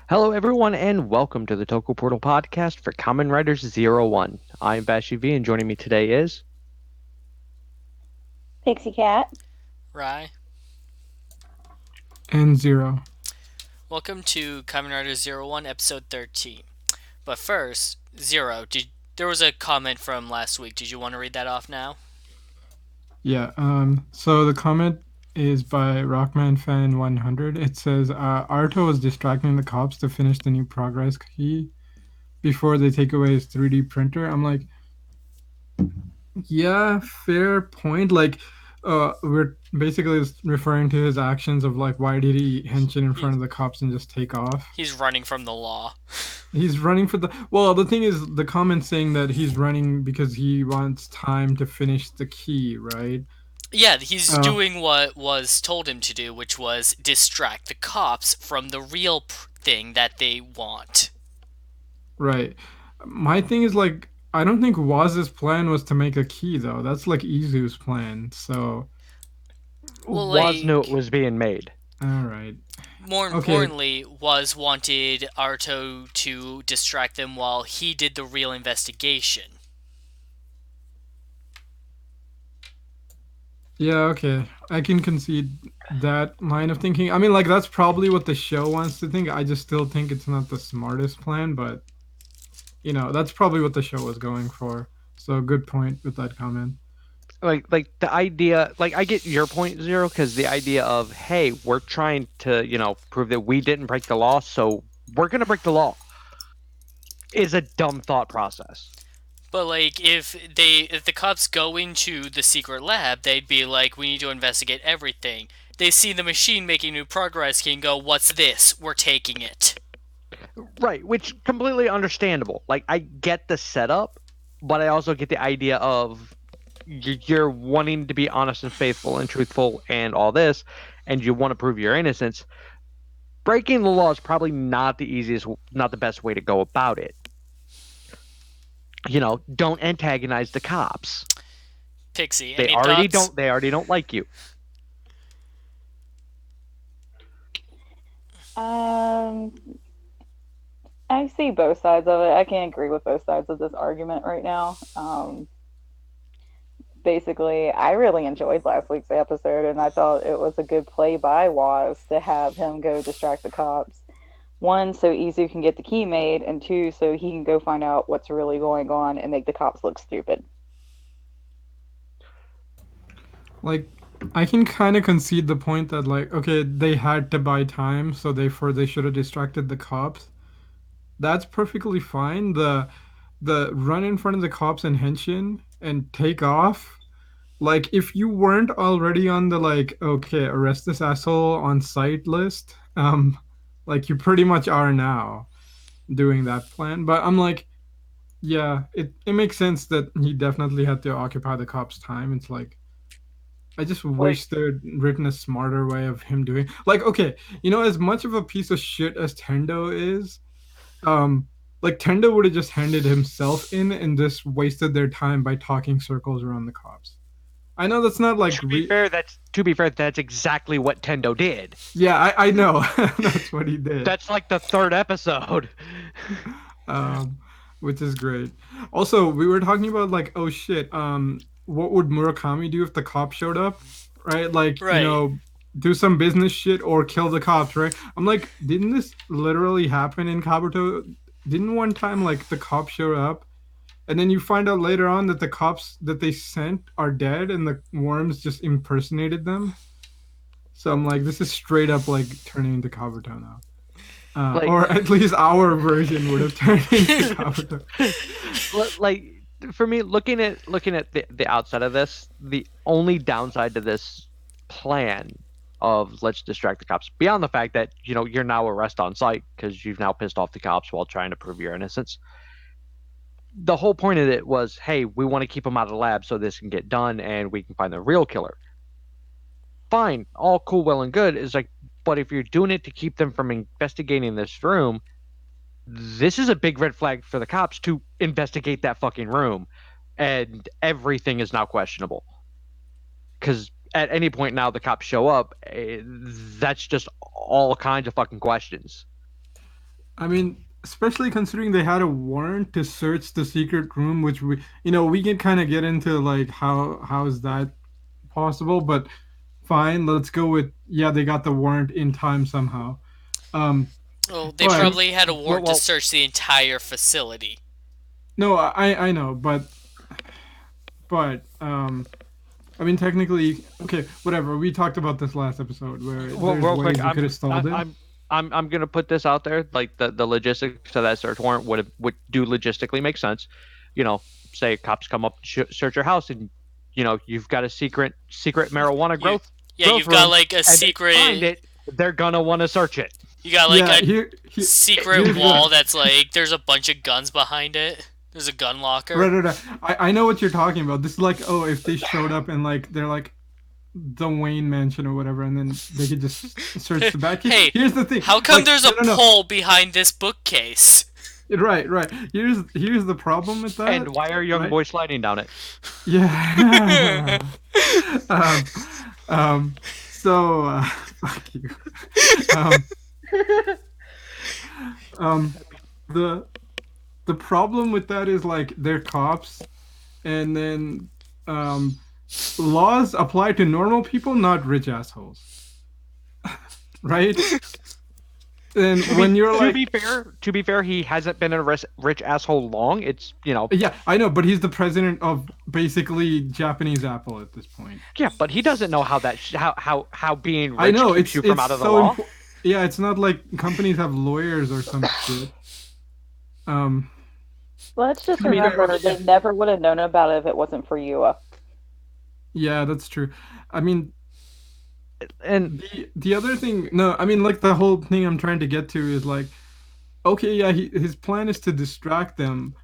Hello, everyone, and welcome to the Toku Portal podcast for Kamen Rider Zero-One. I'm Bashi V, and joining me today is. Pixie Cat. Rye. And zero. Welcome to Kamen Rider Zero-One, episode 13. But first, Zero, there was a comment from last week. Did you want to read that off now? Yeah. So the comment is by Rockman Fan 100. It says Arto was distracting the cops to finish the new progress key before they take away his 3D printer. I'm like, yeah, fair point. Like, we're basically referring to his actions of like, why did he henshin in front He, of the cops and just take off? he's running from the law. He's running for the. Well, the thing is, the comment saying that he's running because he wants time to finish the key, right? Yeah, he's Uh, doing what was told him to do, which was distract the cops from the real thing that they want. right. My thing is like, I don't think Waz's plan was to make a key though. That's like Izu's plan. So, Well, Was knew it like, was being made. all right. more Okay. importantly, was wanted Arto to distract them while he did the real investigation. Yeah. Okay. I can concede that line of thinking. I mean, like that's probably what the show wants to think. I just still think it's not the smartest plan, but that's probably what the show was going for. So good point with that comment. Like the idea, like I get your point, Zero, because the idea of, hey, we're trying to, prove that we didn't break the law, so we're going to break the law, is a dumb thought process. But like if the cops go into the secret lab, they'd be like, we need to investigate everything. They see the machine making new progress key and go, what's this? We're taking it. Right, which completely understandable. Like, I get the setup, but I also get the idea of you're wanting to be honest and faithful and truthful and all this, and you want to prove your innocence. Breaking the law is probably not the easiest, not the best way to go about it. Don't antagonize the cops. Pixie, They any already thoughts? don't. They already don't like you. Um, I see both sides of it. I can't agree with both sides of this argument right now. Basically, I really enjoyed last week's episode, and I thought it was a good play by Waz to have him go distract the cops. One, so Izu can get the key made, and two, so he can go find out what's really going on and make the cops look stupid. Like, I can kind of concede the point that like, okay, they had to buy time, so therefore they should have distracted the cops. That's perfectly fine. The run in front of the cops and henshin and take off. Like, if you weren't already on the like, okay, arrest this asshole on site list, like you pretty much are now doing that plan. But I'm like, yeah, it makes sense that he definitely had to occupy the cops' time. It's like, I just Like, wish they'd written a smarter way of him doing. Like, okay, as much of a piece of shit as Tendo is, um, like Tendo would have just handed himself in and just wasted their time by talking circles around the cops. I know that's not like to be fair, that's exactly what Tendo did. yeah, I know that's what he did. That's like the third episode. Um, which is great. Also, we were talking about like, oh shit, what would Murakami do if the cop showed up? Right? Like, Right. do some business shit or kill the cops, right? I'm like, didn't this literally happen in Kabuto? Didn't one time like the cops show up and then you find out later on that the cops that they sent are dead and the worms just impersonated them? So I'm like, this is straight up like turning into Kabuto now. Like, Or at least our version would have turned into Kabuto. like for me, looking at the outside of this, the only downside to this plan of let's distract the cops, beyond the fact that you're now arrest on site because you've now pissed off the cops while trying to prove your innocence. The whole point of it was, hey, we want to keep them out of the lab so this can get done and we can find the real killer. Fine, all cool, well and good. Is like, but if you're doing it to keep them from investigating this room, this is a big red flag for the cops to investigate that fucking room, and everything is now questionable. Because at any point now, the cops show up, that's just all kinds of fucking questions. I mean, especially considering they had a warrant to search the secret room, which we can kind of get into like how is that possible, but fine, let's go with yeah, they got the warrant in time somehow. Um, Well, they but probably had a Well, warrant to well, search the entire facility. no, I know, but I mean technically, okay, whatever. We talked about this last episode where well, there's real quick, ways you could have I, stalled it. I'm gonna put this out there. Like the logistics of that search warrant would do logistically make sense. You know, say cops come up to search your house, and you've got a secret marijuana You, yeah, growth you've got room, like a and they find secret. it. They're gonna want to search it. You got like Yeah, a secret here's wall the that's like there's a bunch of guns behind it. There's a gun locker. right. I know what you're talking about. This is like, oh, if they showed up and like they're like the Wayne Mansion or whatever, and then they could just search the back. Hey, Here's the thing. how come Like, there's a no. pole behind this bookcase? Right. Here's the problem with that. And why are young right? boys sliding down it? Yeah. um, um, so, fuck you. Um, um, the the problem with that is like they're cops, and then um, laws apply to normal people, not rich assholes, right? And To be when you're like, to be fair, he hasn't been a rich asshole long. It's yeah, I know, but he's the president of basically Japanese Apple at this point. yeah, but he doesn't know how that how being I rich know keeps you from it's out of the so law. yeah, it's not like companies have lawyers or some shit. Um, Let's just I mean, remember they never would have known about it if it wasn't for you. yeah, that's true. I mean, And the other thing, no, I mean, like the whole thing I'm trying to get to is like, okay, yeah, his plan is to distract them,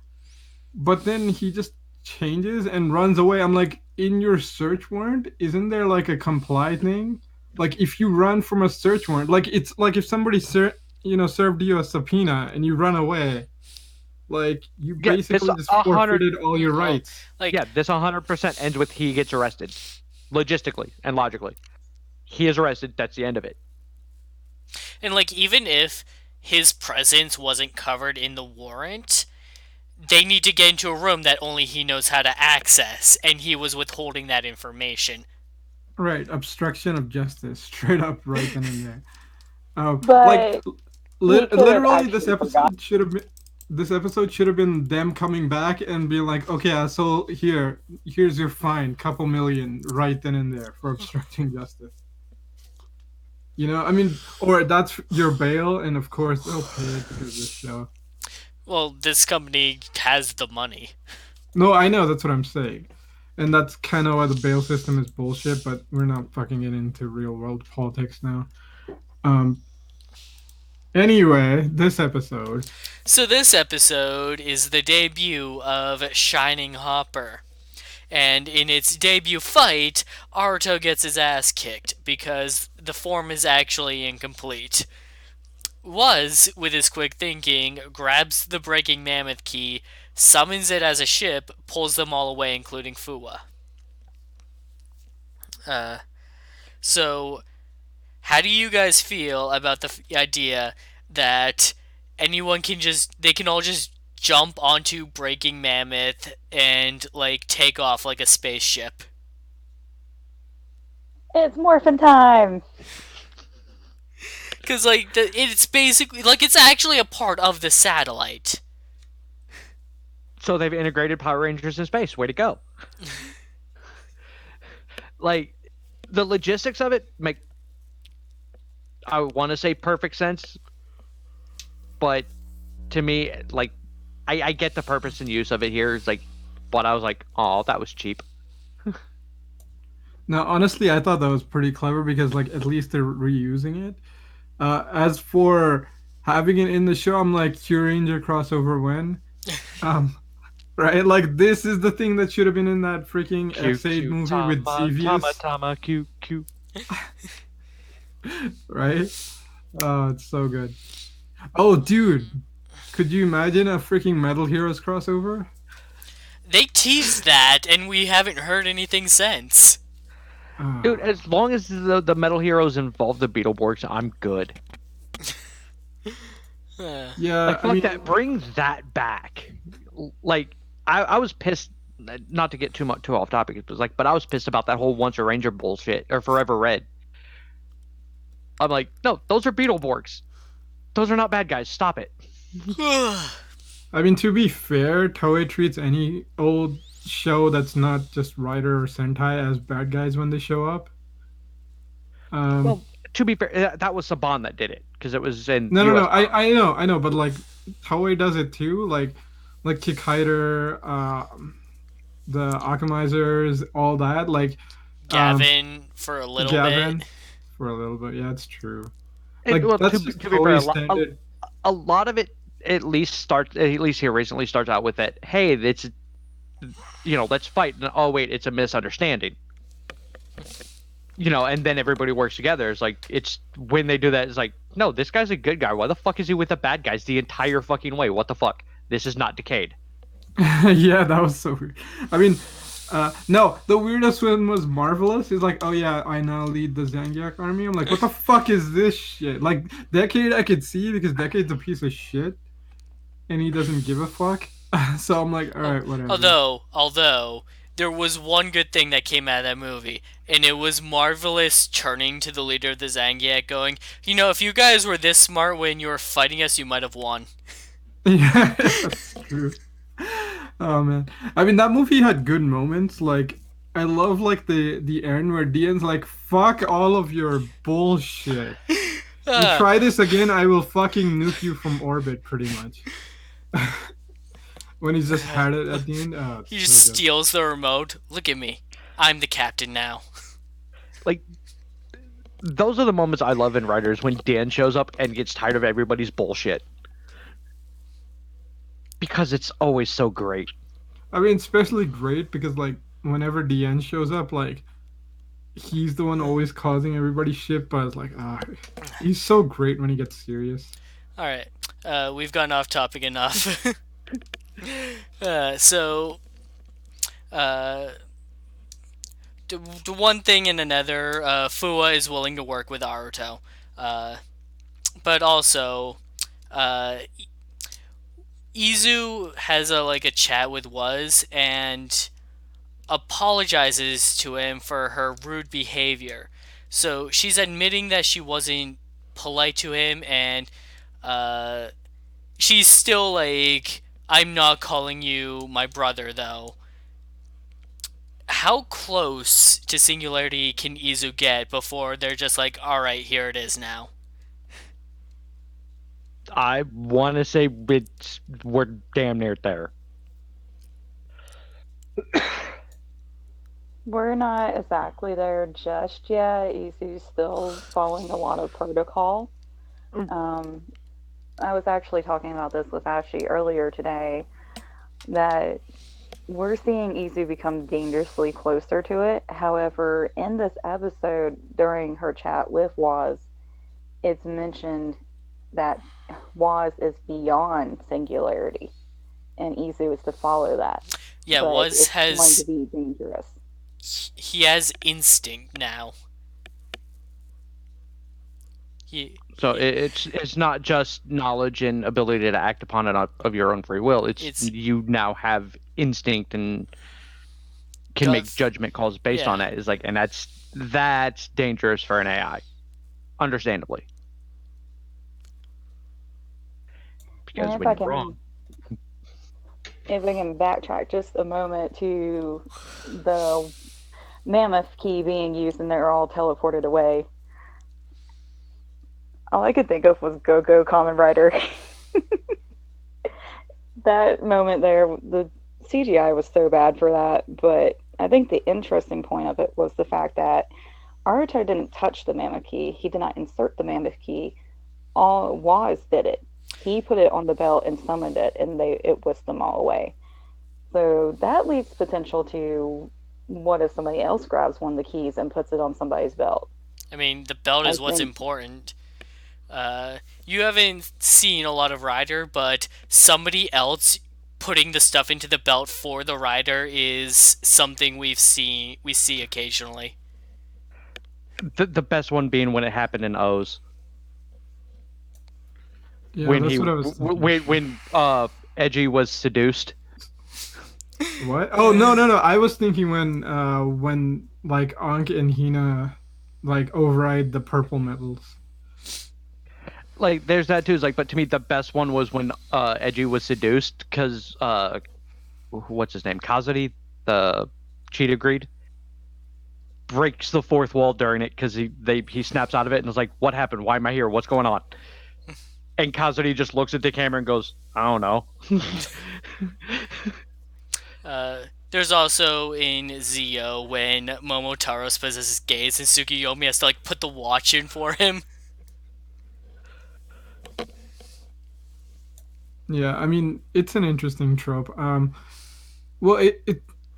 but then he just changes and runs away. I'm like, in your search warrant, isn't there like a comply thing? Like, if you run from a search warrant, like it's like if somebody served you a subpoena and you run away, like you yeah, this basically just 100 forfeited all your Well, rights. like yeah, this 100% ends with he gets arrested, logistically and logically. He is arrested. That's the end of it. and like even if his presence wasn't covered in the warrant, they need to get into a room that only he knows how to access, and he was withholding that information. Right, obstruction of justice, straight up, right then and there. Like But he could have literally, actually forgot. this episode should have been them coming back and being like, okay, so here's your fine, couple million, right then and there for obstructing justice. I mean, or that's your bail, and of course they'll pay it because of this show. Well, this company has the money. No, I know that's what I'm saying, and that's kind of why the bail system is bullshit. But we're not fucking getting into real world politics now. Um. Anyway, this episode. So this episode is the debut of Shining Hopper. And in its debut fight, Aruto gets his ass kicked because the form is actually incomplete. Was, with his quick thinking, grabs the breaking mammoth key, summons it as a ship, pulls them all away, including Fuwa. So, how do you guys feel about the idea that they can all just jump onto breaking mammoth and like take off like a spaceship? It's morphin' time. Because like it's basically like it's actually a part of the satellite. So they've integrated Power Rangers in space. Way to go! Like the logistics of it make, I want to say, perfect sense, but to me, like I get the purpose and use of it here. It's like, but I was like, oh, that was cheap. Now, honestly, I thought that was pretty clever because, like, at least they're reusing it. As for having it in the show, I'm like, Q Ranger crossover when? Um, right? Like, this is the thing that should have been in that freaking Q, X8 Q, movie Tama, with Xevious, Tama, Q, Q. right? Oh, it's so good. Oh, dude, could you imagine a freaking Metal Heroes crossover? They teased that, and we haven't heard anything since. Dude, as long as the Metal Heroes involve the Beetleborgs, I'm good. Yeah, Like I fuck mean, that. Bring that back. Like I was pissed. Not to get too off topic, it was like, but I was pissed about that whole Once a Ranger bullshit or Forever Red. I'm like, no, those are Beetleborgs. Those are not bad guys. Stop it. I mean, to be fair, Toei treats any old show that's not just Rider or Sentai as bad guys when they show up. Um, Well, to be fair, that was Saban that did it because it was in no, no, no. U.S. I know, but like Toei does it too. Like Kick Hider, the Akamizers, all that. Like, um, Gavin for a little bit. Gavin for a little bit. Yeah, it's true. And, Like well, that's just to be fair, Toei standard. a lot of it at least here recently starts out with that. Hey, it's let's fight. And, oh wait, it's a misunderstanding. And then everybody works together. It's like it's when they do that. It's like, no, this guy's a good guy. Why the fuck is he with the bad guys the entire fucking way? What the fuck? This is not Decade. Yeah, that was so weird. I mean, no, the weirdest one was Marvelous. He's like, oh yeah, I now lead the Zangiak army. I'm like, what the fuck is this shit? Like, Decade I could see because Decade's a piece of shit, and he doesn't give a fuck. So I'm like, all right, whatever. Although there was one good thing that came out of that movie, and it was Marvelous turning to the leader of the Zangiak, going, if you guys were this smart when you were fighting us, you might have won. Yeah, that's true. Oh man, I mean that movie had good moments. Like I love like the end where Dian's like, "Fuck all of your bullshit. You try this again, I will fucking nuke you from orbit." Pretty much. When he's just had it at the end. Oh, He it's just so good. steals the remote. Look at me. I'm the captain now. Like those are the moments I love in writers when Dan shows up and gets tired of everybody's bullshit because it's always so great. I mean, especially great because like whenever DN shows up, like he's the one always causing everybody shit. But it's like, he's so great when he gets serious. Alright, we've gotten off topic enough. So, the one thing and another, Fua is willing to work with Aruto. But also, uh, Izu has a chat with Waz and apologizes to him for her rude behavior. So she's admitting that she wasn't polite to him, and she's still like, I'm not calling you my brother, though. How close to singularity can Izu get before they're just like, alright, here it is now? I want to say we're damn near there. We're not exactly there just yet. Izu's still following a lot of protocol. Um, I was actually talking about this with Ashley earlier today, that we're seeing Izu become dangerously closer to it. However, in this episode, during her chat with Waz, it's mentioned that Waz is beyond singularity, and Izu is to follow that. Yeah, But Waz it's going has... to be dangerous. He has instinct now. So it's not just knowledge and ability to act upon it of your own free will. It's you now have instinct and can make judgment calls based on it. Is like, and that's dangerous for an AI, understandably. Because And when you're wrong, if I can backtrack just a moment to the mammoth key being used and they're all teleported away. All I could think of was Go Go Kamen Rider. That moment there, the CGI was so bad for that, but I think the interesting point of it was the fact that Aruto didn't touch the mammoth key. He did not insert the mammoth key. All Waz did it. He put it on the belt and summoned it, and it whisked them all away. So that leaves potential to what if somebody else grabs one of the keys and puts it on somebody's belt? I mean, the belt is what's important. You haven't seen a lot of Rider, but somebody else putting the stuff into the belt for the Rider is something we see occasionally. The best one being when it happened in O's. Yeah, when that's he what I was thinking. when Edgy was seduced. What? Oh no, no, no! I was thinking when like Ankh and Hina like override the purple metals. Like there's that too. It's like, but to me the best one was when Edgy was seduced because what's his name, Kazuri, the cheetah greed, breaks the fourth wall during it because he snaps out of it and is like, what happened? Why am I here? What's going on? And Kazuri just looks at the camera and goes, I don't know. There's also in Zio when Momotaro possesses gaze and Tsukiyomi has to like put the watch in for him. Yeah, I mean it's an interesting trope. Well,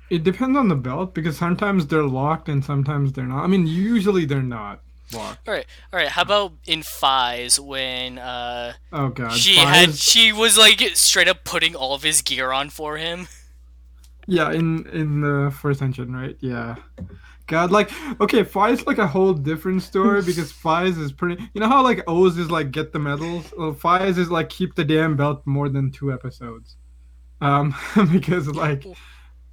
it depends on the belt because sometimes they're locked and sometimes they're not. I mean, usually they're not locked. All right. How about in Fies when Oh God, Fies. she was like straight up putting all of his gear on for him. Yeah, in the first engine, right? Yeah. God, like, okay, Fi's like a whole different story because Fi's is pretty. You know how like O's is like get the medals. Well, Fi's is like keep the damn belt more than 2 episodes. Because like,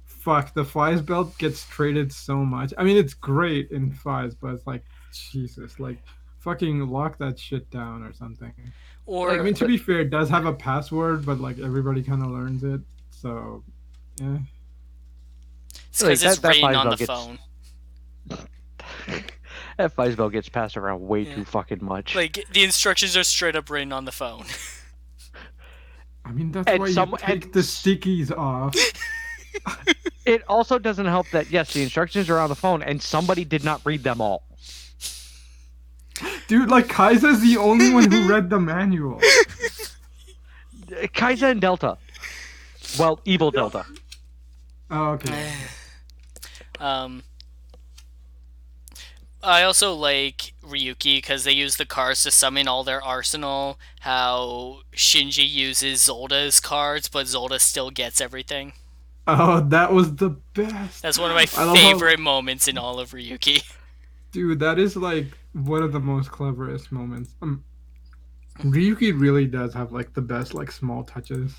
fuck, the Fi's belt gets traded so much. I mean, it's great in Fi's, but it's like, Jesus, like, fucking lock that shit down or something. I Or Like mean, to the, be fair, it does have a password, but like everybody kind of learns it. So, yeah. it's because like it's that written on Fireball the gets phone. that Fireball gets passed around way Yeah. too fucking much. Like the instructions are straight up written on the phone. I mean, that's why you take the stickies off. It also doesn't help that yes, the instructions are on the phone and somebody did not read them all. Dude, like Kaisa's the only one who read the manual. Kaiza and Delta. Well, evil Delta. Oh, okay. um, I also like Ryuki because they use the cards to summon all their arsenal. How Shinji uses Zolda's cards, but Zolda still gets everything. Oh, that was the best. That's one of my I love how, favorite moments in all of Ryuki. dude, that is like one of the most cleverest moments. Ryuki really does have like the best like small touches.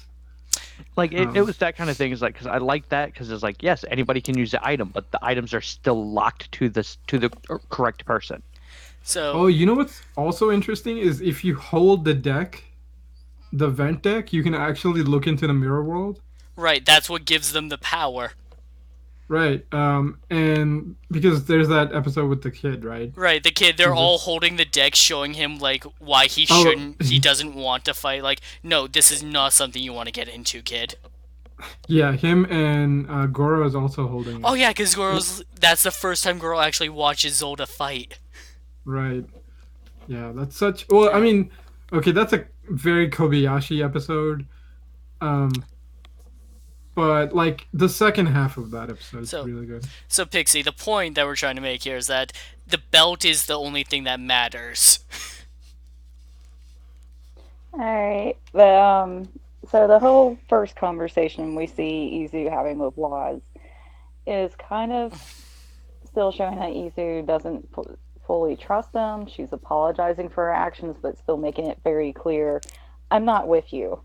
Like it Um, was that kind of thing. Is like because I like that because it's like yes, anybody can use the item, but the items are still locked to the correct person. oh, So, you know what's also interesting is if you hold the deck, the vent deck, you can actually look into the mirror world. right, that's what gives them the power. Right. And because there's that episode with the kid, right? Right, the kid, they're He's all just holding the deck, showing him, like, why oh he doesn't want to fight. Like, no, this is not something you want to get into, kid. yeah, him and Goro is also holding Oh, it. yeah, because that's the first time Goro actually watches Zolda fight. Right. Yeah, that's such. Well, I mean, okay, that's a very Kobayashi episode. Um, but like the second half of that episode is So, really good. so Pixie, the point that we're trying to make here is that the belt is the only thing that matters. All right. So the whole first conversation we see Izu having with Waz is kind of still showing that Izu doesn't fully trust him. She's apologizing for her actions, but still making it very clear, I'm not with you.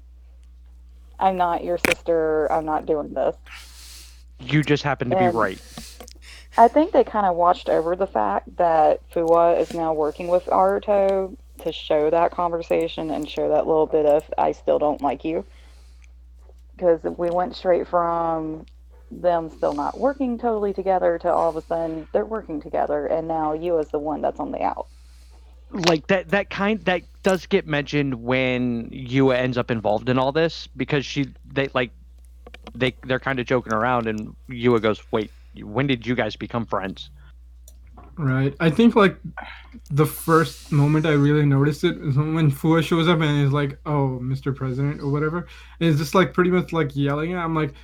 I'm not your sister. I'm not doing this. You just happen to be And right. I think they kind of watched over the fact that Fuwa is now working with Aruto to show that conversation and show that little bit of I still don't like you. Because we went straight from them still not working totally together to all of a sudden they're working together and now you is the one that's on the out. Like that does get mentioned when Yua ends up involved in all this because they're kind of joking around and Yua goes, "Wait, when did you guys become friends?" Right. I think like the first moment I really noticed it is when Fua shows up and is like, "Oh, Mr. President" or whatever, and it's just like pretty much like yelling at. I'm like,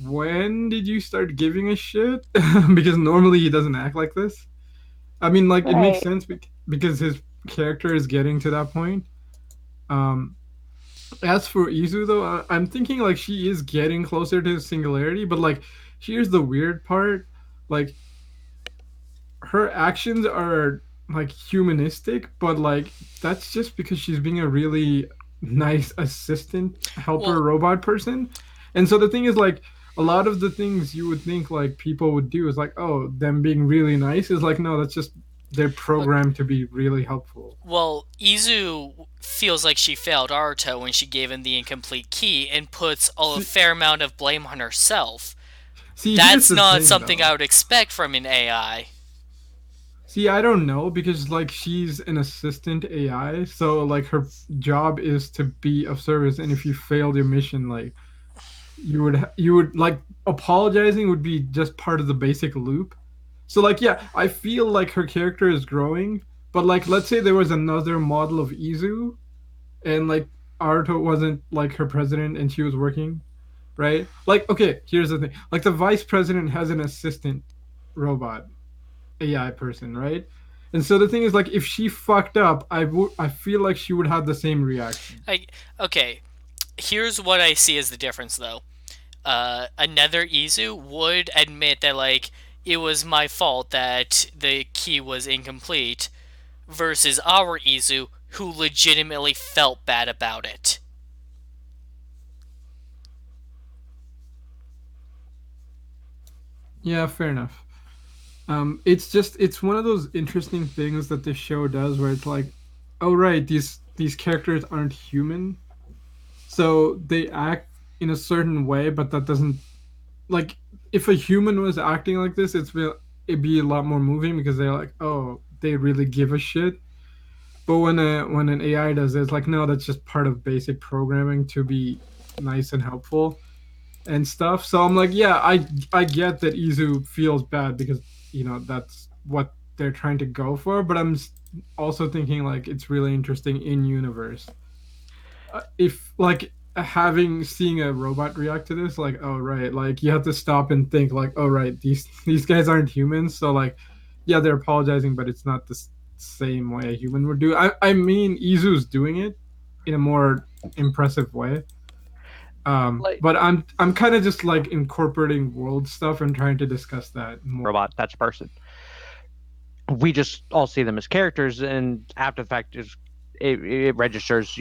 when did you start giving a shit? Because normally he doesn't act like this. I mean, like it makes Right. sense because his character is getting to that point. Um, as for Izu though, I'm thinking like she is getting closer to singularity, but like here's the weird part, like her actions are like humanistic, but like that's just because she's being a really nice assistant helper Well, robot person. And so the thing is like a lot of the things you would think like people would do is like, oh, them being really nice is like, no, that's just they're but programmed to be really helpful. Izu feels like she failed Aruto when she gave him the incomplete key and puts a See, fair amount of blame on herself. here's That's the not thing something I though. would expect from an AI. See, I don't know because like she's an assistant AI, so like her job is to be of service, and if you failed your mission, like you would like apologizing would be just part of the basic loop. So like yeah, I feel like her character is growing, but like let's say there was another model of Izu and like Aruto wasn't like her president and she was working, right? Like okay, here's the thing. Like the vice president has an assistant robot AI person, right? And so the thing is like if she fucked up, I feel like she would have the same reaction. I okay. Here's what I see as the difference, though. Another Izu would admit that like it was my fault that the key was incomplete, versus our Izu who legitimately felt bad about it. Yeah, fair enough. It's just it's one of those interesting things that this show does where it's like, oh right, these characters aren't human, so they act in a certain way, but that doesn't like if a human was acting like this, it'd be a lot more moving because they're like, oh, they really give a shit. But when an AI does it, it's like no, that's just part of basic programming to be nice and helpful and stuff. So I'm like, yeah, I get that Izu feels bad because that's what they're trying to go for. But also thinking like it's really interesting in universe. If like having seeing a robot react to this, like oh right, like you have to stop and think like oh right, these guys aren't humans, so like yeah, they're apologizing, but it's not the same way a human would do. I mean, Izu's doing it in a more impressive way. Like But I'm kind of just like incorporating world stuff and trying to discuss that more. robot, that's a person. We just all see them as characters, and after the fact, it registers.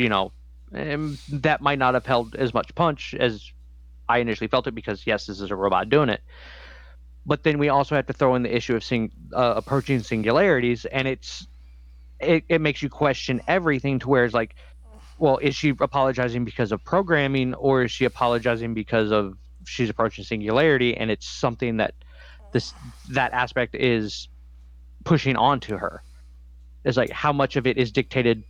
That might not have held as much punch as I initially felt it because yes, this is a robot doing it. But then we also have to throw in the issue of approaching singularities, and it makes you question everything to where it's like, well, is she apologizing because of programming, or is she apologizing because of she's approaching singularity, and it's something that this that aspect is pushing onto her. Is like how much of it is dictated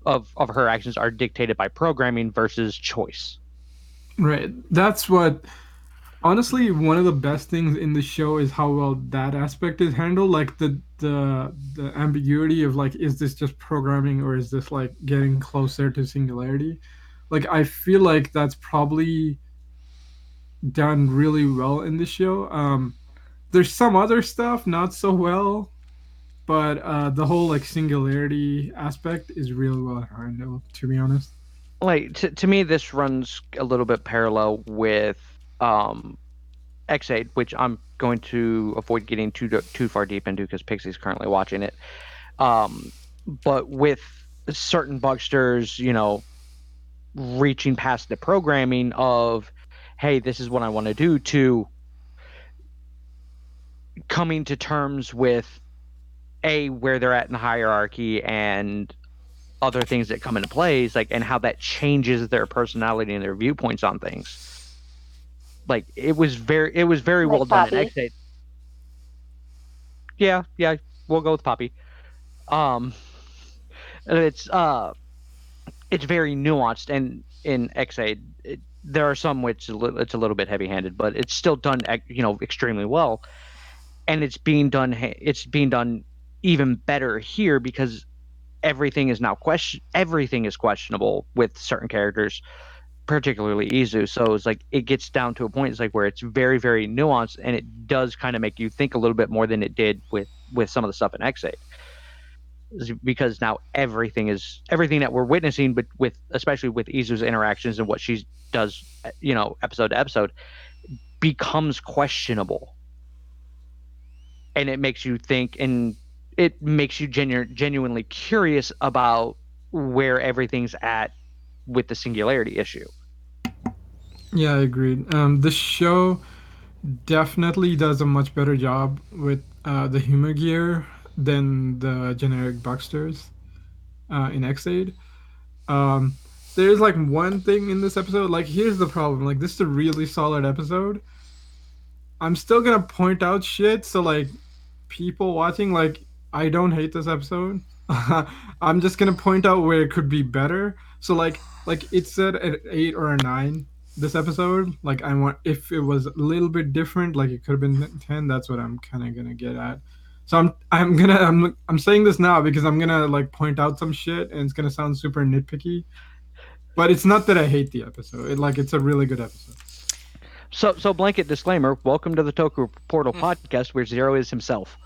of her actions are dictated by programming versus choice. Right. That's what honestly one of the best things in the show is how well that aspect is handled. Like the ambiguity of like is this just programming or is this like getting closer to singularity? Like I feel like that's probably done really well in the show. There's some other stuff not so well, but the whole like singularity aspect is really well handled. To be honest. Like to me, this runs a little bit parallel with um, X8, which I'm going to avoid getting too far deep into because Pixie's currently watching it. Um, but with certain bugsters, reaching past the programming of, hey, this is what I want to do, to coming to terms with where they're at in the hierarchy and other things that come into plays, like and how that changes their personality and their viewpoints on things. Like it was very well Like done in Poppy. X8. Yeah, yeah, we'll go with Poppy. Um, it's it's very nuanced, and in X8 there are some which it's a little bit heavy-handed, but it's still done extremely well, and it's being done even better here because everything is questionable with certain characters, particularly Izu. So it's like it gets down to a point it's like where it's very very nuanced, and it does kind of make you think a little bit more than it did with some of the stuff in X8, because now everything that we're witnessing, but with especially with Izu's interactions and what she does, episode to episode, becomes questionable, and it makes you think, and it makes you genuinely curious about where everything's at with the singularity issue. Yeah, I agreed. The show definitely does a much better job with the humor gear than the generic Bucksters in X-Aid. Um, there's like one thing in this episode. Like, here's the problem. Like, this is a really solid episode. I'm still gonna point out shit. So like, people watching, like, I don't hate this episode. I'm just gonna point out where it could be better. So like it said at 8 or 9 this episode. Like, I want, if it was a little bit different, like it could have been 10. That's what I'm kind of gonna get at. So I'm saying this now because I'm gonna like point out some shit and it's gonna sound super nitpicky. But it's not that I hate the episode. It's a really good episode. So blanket disclaimer: welcome to the Toku Portal podcast, where Zero is himself.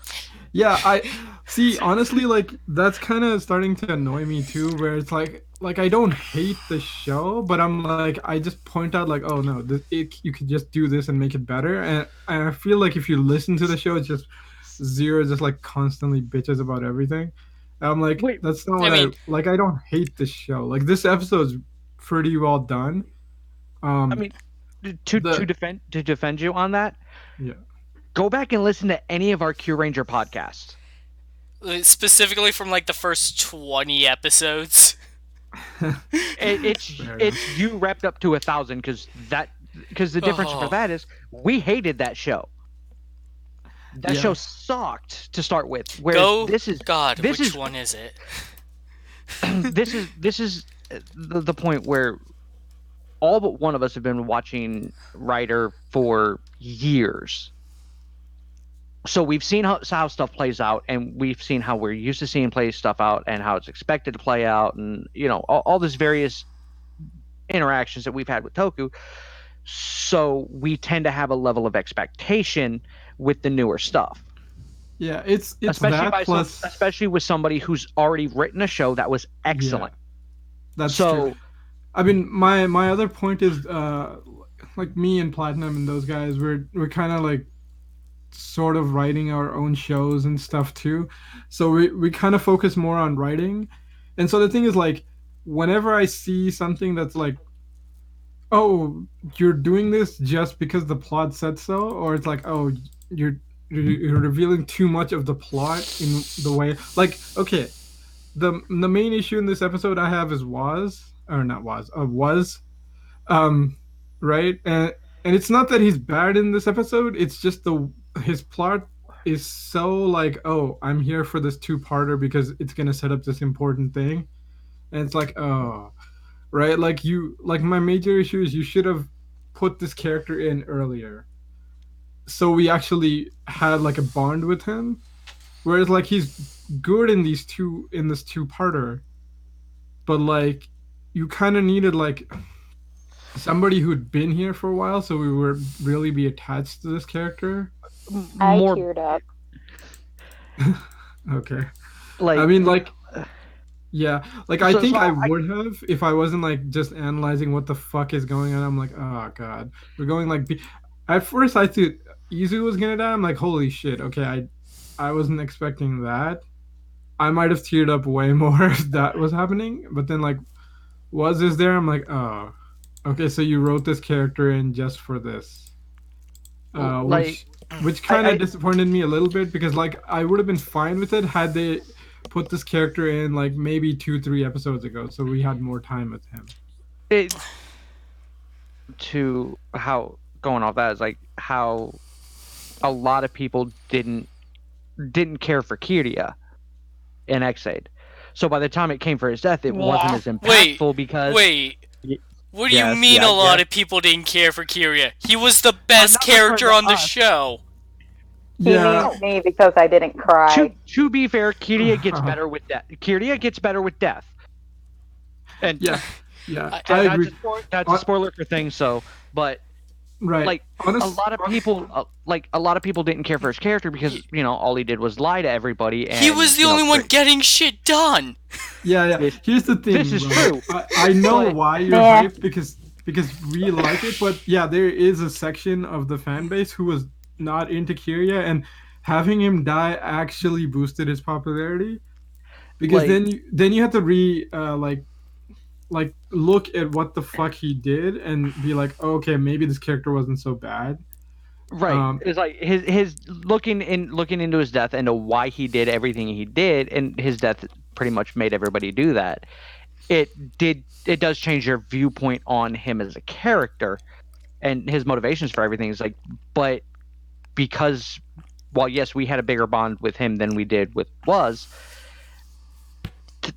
Yeah, I see. Honestly, like that's kind of starting to annoy me too. Where it's like I don't hate the show, but I'm like I just point out like, oh no, you could just do this and make it better. And I feel like if you listen to the show, it's just Zero just like constantly bitches about everything. And I'm like, Wait, that's not I what I mean, like. I don't hate the show. Like this episode's pretty well done. I Um, mean, to the defend you on that, yeah. go back and listen to any of our Q Ranger podcasts. specifically from like the first 20 episodes. Fair It's you wrapped up to 1,000 because the difference for Oh. that is we hated that show. That Yeah. show sucked to start with. Whereas Go, this is God, this which is one is it? this is the point where all but one of us have been watching Rider for years. So we've seen how stuff plays out, and we've seen how we're used to seeing play stuff out, and how it's expected to play out, and all these various interactions that we've had with Toku. So we tend to have a level of expectation with the newer stuff, Yeah, it's especially that plus especially with somebody who's already written a show that was excellent. that's So true. I mean, my other point is, like me and Platinum and those guys, we're kind of like sort of writing our own shows and stuff too. So we kind of focus more on writing, and so the thing is like, whenever I see something that's like, oh, you're doing this just because the plot said so, or it's like, oh, you're you're revealing too much of the plot in the way, like, okay, the main issue in this episode I have is was um right, and it's not that he's bad in this episode, it's just the his plot is so like, oh, I'm here for this two-parter because it's going to set up this important thing, and it's like, oh, right, like my major issue is you should have put this character in earlier so we actually had like a bond with him, whereas like he's good in this two-parter, but like you kind of needed like somebody who'd been here for a while so we would really be attached to this character. I more teared up. Okay. like I mean, like, yeah, like I So- think so I I- would have if I wasn't like just analyzing what the fuck is going on. I'm like, oh god, we're going like. At first, I thought Izu was gonna die. I'm like, holy shit. Okay, I wasn't expecting that. I might have teared up way more if that was happening. But then like, was this there? I'm like, oh, okay. So you wrote this character in just for this, like which kind of I- disappointed me a little bit because like I would have been fine with it had they put this character in like maybe 2-3 episodes ago, so we had more time with him. it, to how going off that is like how a lot of people didn't care for Kiria in X-Aid. So by the time it came for his death, it wasn't Yeah. as impactful because Wait. Y- What do yes, you mean yeah, a lot yeah. of people didn't care for Kiria? He was the best not referring character to on the us. show. He Yeah, needs me because I didn't cry. to be fair, Kiria gets better with death. Kiria gets better with death. And yeah, I I agree. that's a spoiler for things. So, but Right, like a lot of people didn't care for his character because all he did was lie to everybody. And He was the only one getting shit done. Yeah. This- Here's the thing. this is right? true. I know But- why you're Yeah. hyped because we like it, but yeah, there is a section of the fan base who was not into Kiria, and having him die actually boosted his popularity, because Like, then you have to look at what the fuck he did and be like, oh, okay, maybe this character wasn't so bad. right. Um, It's like his looking into his death and to why he did everything he did, and his death pretty much made everybody do that. It does change your viewpoint on him as a character and his motivations for everything. Is like, but because while yes, we had a bigger bond with him than we did with was,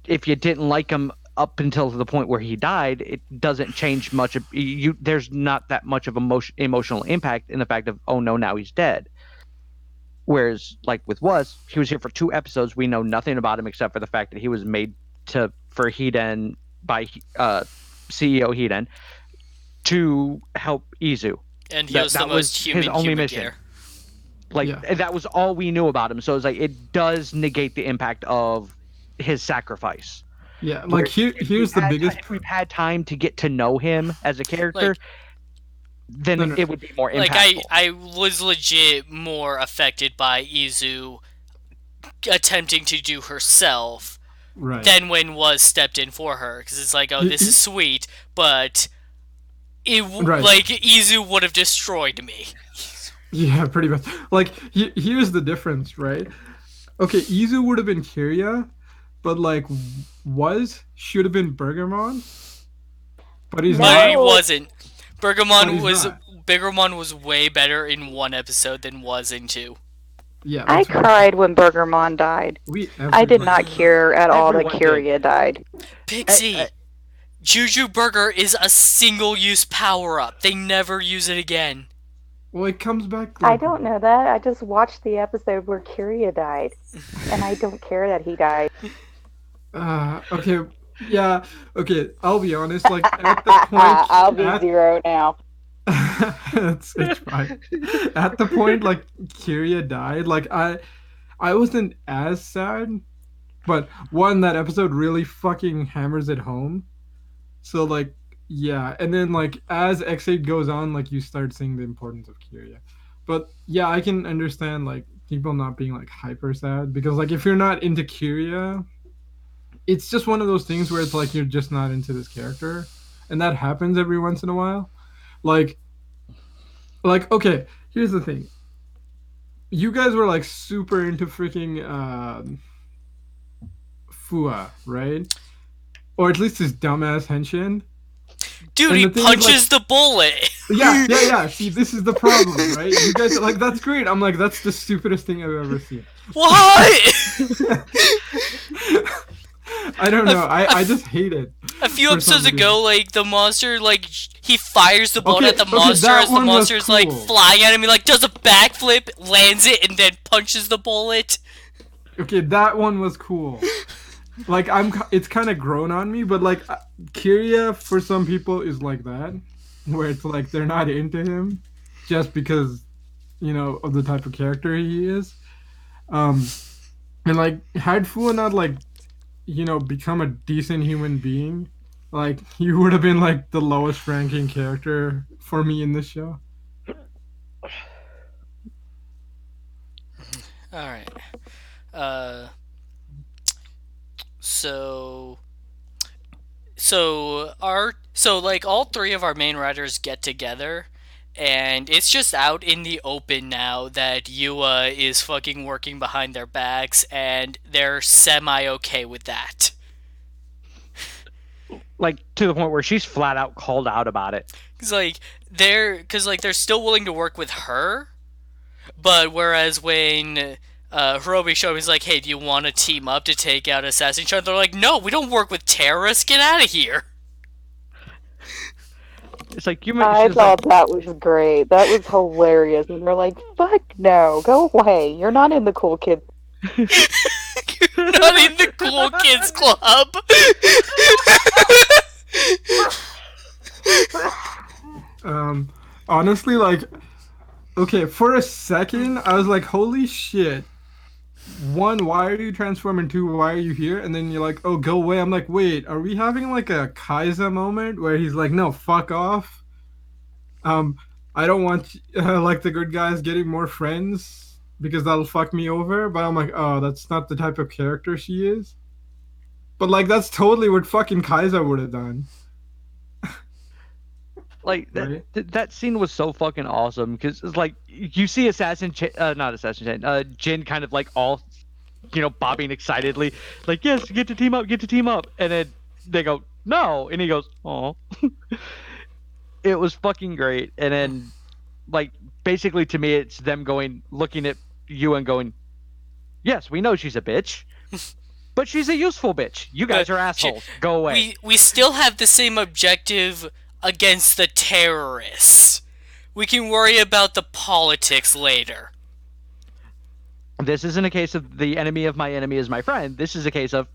if you didn't like him up until the point where he died, it doesn't change much of you. There's not that much of emotional impact in the fact of, oh no, now he's dead. Whereas like with was, he was here for 2 episodes. We know nothing about him except for the fact that he was made to for Hiden by CEO Hiden to help Izu. And he That was the that most was his human only human mission. gear. Like Yeah. that was all we knew about him. So it's like it does negate the impact of his sacrifice. yeah, like Where here's the biggest. if we've had time to get to know him as a character, Like then No, no, it would be more like impactful. I was legit more affected by Izu attempting to do herself right. than when was stepped in for her, because it's like, oh, He- this he- is sweet, but Right. like Izu would have destroyed me. Yeah, pretty much. Like here's the difference, right? Okay, Izu would have been Kirya, but like was should have been Bergamon, but he's But not. he No, wasn't. But Bergamon he's was not. Bergamon was way better in 1 episode than was in 2. Yeah, I that's right. cried when Burgermon died. We I did everyone. not care at all that Everyone did. Kyria died. Pixie, Juju Burger is a single-use power-up. They never use it again. Well, it comes back. I Like, don't know that. I just watched the episode where Kyria died, and I don't care that he died. Okay, yeah, okay. I'll be honest. Like at the point, I'll be Zero now. it's fine. At the point, like Kirya died, like I wasn't as sad, but one that episode really fucking hammers it home. So like, yeah, and then like as X8 goes on, like you start seeing the importance of Kirya. But yeah, I can understand like people not being like hyper sad because like if you're not into Kirya, it's just one of those things where it's like you're just not into this character, and that happens every once in a while. Like, okay, here's the thing. You guys were like super into freaking Fua, right? Or at least his dumbass henshin. Dude, And he the thing is, punches the bullet. Yeah. See, this is the problem, right? You guys are like, that's great. I'm like, that's the stupidest thing I've ever seen. What? I don't know. I just hate it. A few For some episodes ago, like the monster, like he fires the bullet Okay, at the okay, monster that as the one was monster's like cool. flying at him. He like does a backflip, lands it, and then punches the bullet. Okay, that one was cool. Like it's kind of grown on me, but like Kirya for some people is like that, where it's like they're not into him just because of the type of character he is. And like had Fua not like become a decent human being, like he would have been like the lowest ranking character for me in this show. All right. Uh. So. So like all three of our main writers get together, and it's just out in the open now that Yua is fucking working behind their backs, and they're semi okay with that. Like to the point where she's flat out called out about it. Cause they're still willing to work with her, but whereas when Hirobi showed he's like, hey, do you want to team up to take out Assassin Shard? They're like, no, we don't work with terrorists. Get out of here. It's like I thought that was great. That was hilarious. And they're like, fuck no, go away. You're not in the cool kid. Not in the cool kids club. Honestly, like, okay, for a second, I was like, holy shit. One, why are you transforming? Two, why are you here? And then you're like, oh, go away. I'm like, wait, are we having like a Kaiza moment where he's like, no, fuck off? I don't want like the good guys getting more friends because that'll fuck me over. But I'm like, oh, that's not the type of character she is. But like, that's totally what fucking Kaiser would have done, Like right? that scene was so fucking awesome because it's like you see not Assassin Chain, Jin kind of like all, bobbing excitedly, like yes, get to team up, and then they go no, and he goes oh, it was fucking great, and then like basically to me it's them looking at you and going, yes, we know she's a bitch, but she's a useful bitch. You guys are assholes. Go away. We still have the same objective against the terrorists. We can worry about the politics later. This isn't a case of the enemy of my enemy is my friend. This is a case of,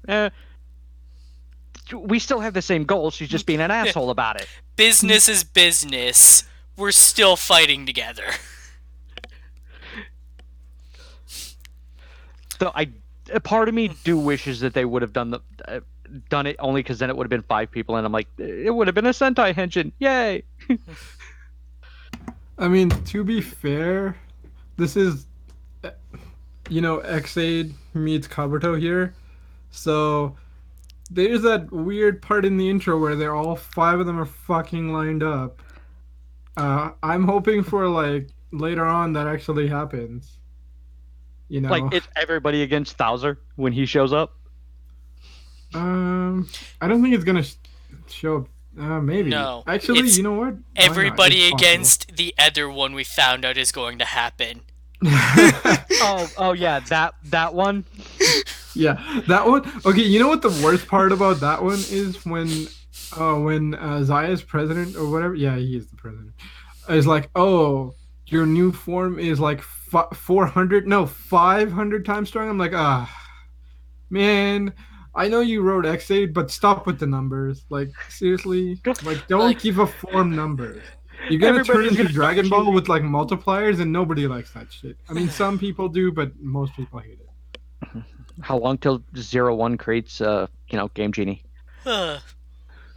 we still have the same goal. She's just being an asshole about it. Business is business. We're still fighting together. So a part of me do wishes that they would have done it only because then it would have been 5 people, and I'm like, it would have been a Sentai Henshin. Yay! I mean, to be fair, this is, X-Aid meets Kabuto here. So there's that weird part in the intro where they're all 5 of them are fucking lined up. I'm hoping for like later on that actually happens. Like it's everybody against Thouser when he shows up. I don't think it's gonna show up. Maybe. No. Actually, you know what? Everybody against the other one we found out is going to happen. Oh yeah, that one. Yeah, that one. Okay, you know what the worst part about that one is when Zaya's president or whatever. Yeah, he is the president. Is like, oh, your new form is like 500 times strong. I'm like, man. I know you wrote X8, but stop with the numbers. Like, seriously, like don't give a form numbers. You're gonna turn into Dragon Ball with like multipliers, and nobody likes that shit. I mean, some people do, but most people hate it. How long till Zero-One creates Game Genie? I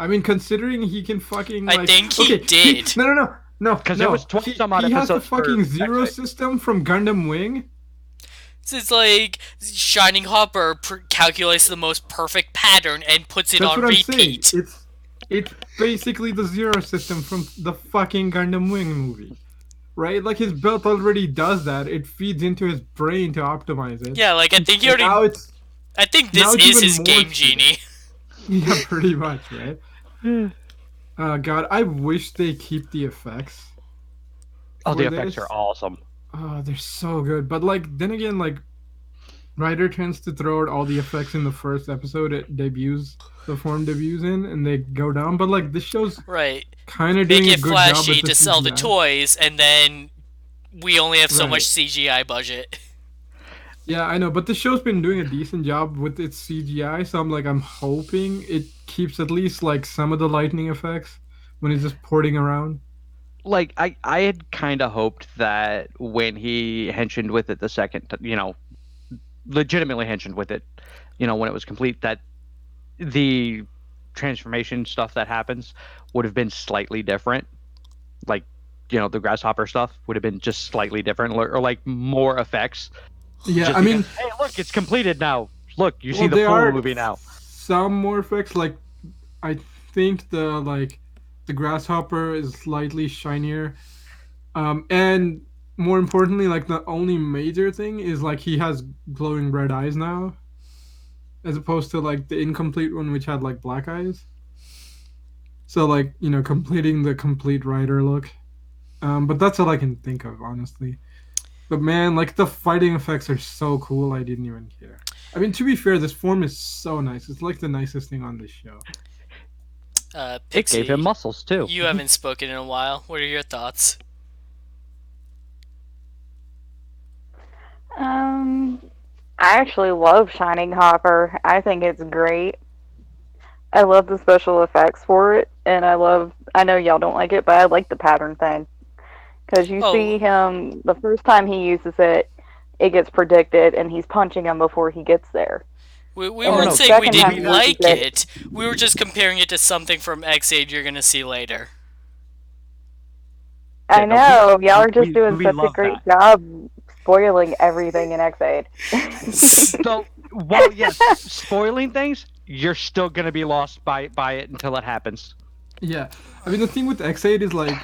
mean, considering he can fucking like, I think he did. No, because there was 20 some odd episodes. He has the fucking Zero system from Gundam Wing. It's like Shining Hopper calculates the most perfect pattern and puts it That's on what repeat. I'm saying. It's basically the Zero system from the fucking Gundam Wing movie. Right? Like his belt already does that. It feeds into his brain to optimize it. Yeah, like I think he already. I think this is his Game Genie. Yeah, pretty much, right? God, I wish they keep the effects. Oh, the effects are awesome. Oh, they're so good. But like, then again, like, Ryder tends to throw out all the effects in the first episode it debuts, the form debuts in, and they go down. But like, this show's kind of doing a good job. Make it flashy to sell the toys, and then we only have so much CGI budget. Yeah, I know, but the show's been doing a decent job with its CGI, so I'm hoping it keeps at least like some of the lightning effects when it's just porting around. Like I had kind of hoped that when he henshined with it the second, legitimately henshined with it, when it was complete, that the transformation stuff that happens would have been slightly different. Like, the grasshopper stuff would have been just slightly different, or like more effects. Yeah, I mean, hey, look, it's completed now. Look, you see the full movie now. Some more effects, like I think the grasshopper is slightly shinier, and more importantly, like the only major thing is like he has glowing red eyes now, as opposed to like the incomplete one which had like black eyes. So like completing the complete Rider look, but that's all I can think of honestly. But man, like the fighting effects are so cool, I didn't even care. I mean, to be fair, this form is so nice. It's like the nicest thing on this show. Pixie, it gave him muscles too. You haven't spoken in a while. What are your thoughts? I actually love Shining Hopper. I think it's great. I love the special effects for it, and I know y'all don't like it, but I like the pattern thing. Because you see him, the first time he uses it, it gets predicted, and he's punching him before he gets there. We weren't saying we didn't like it. We were just comparing it to something from X8 you're going to see later. I know. Y'all are just doing such a great job spoiling everything in X8. So while yes, spoiling things, you're still gonna be lost by it until it happens. Yeah, I mean the thing with X8 is like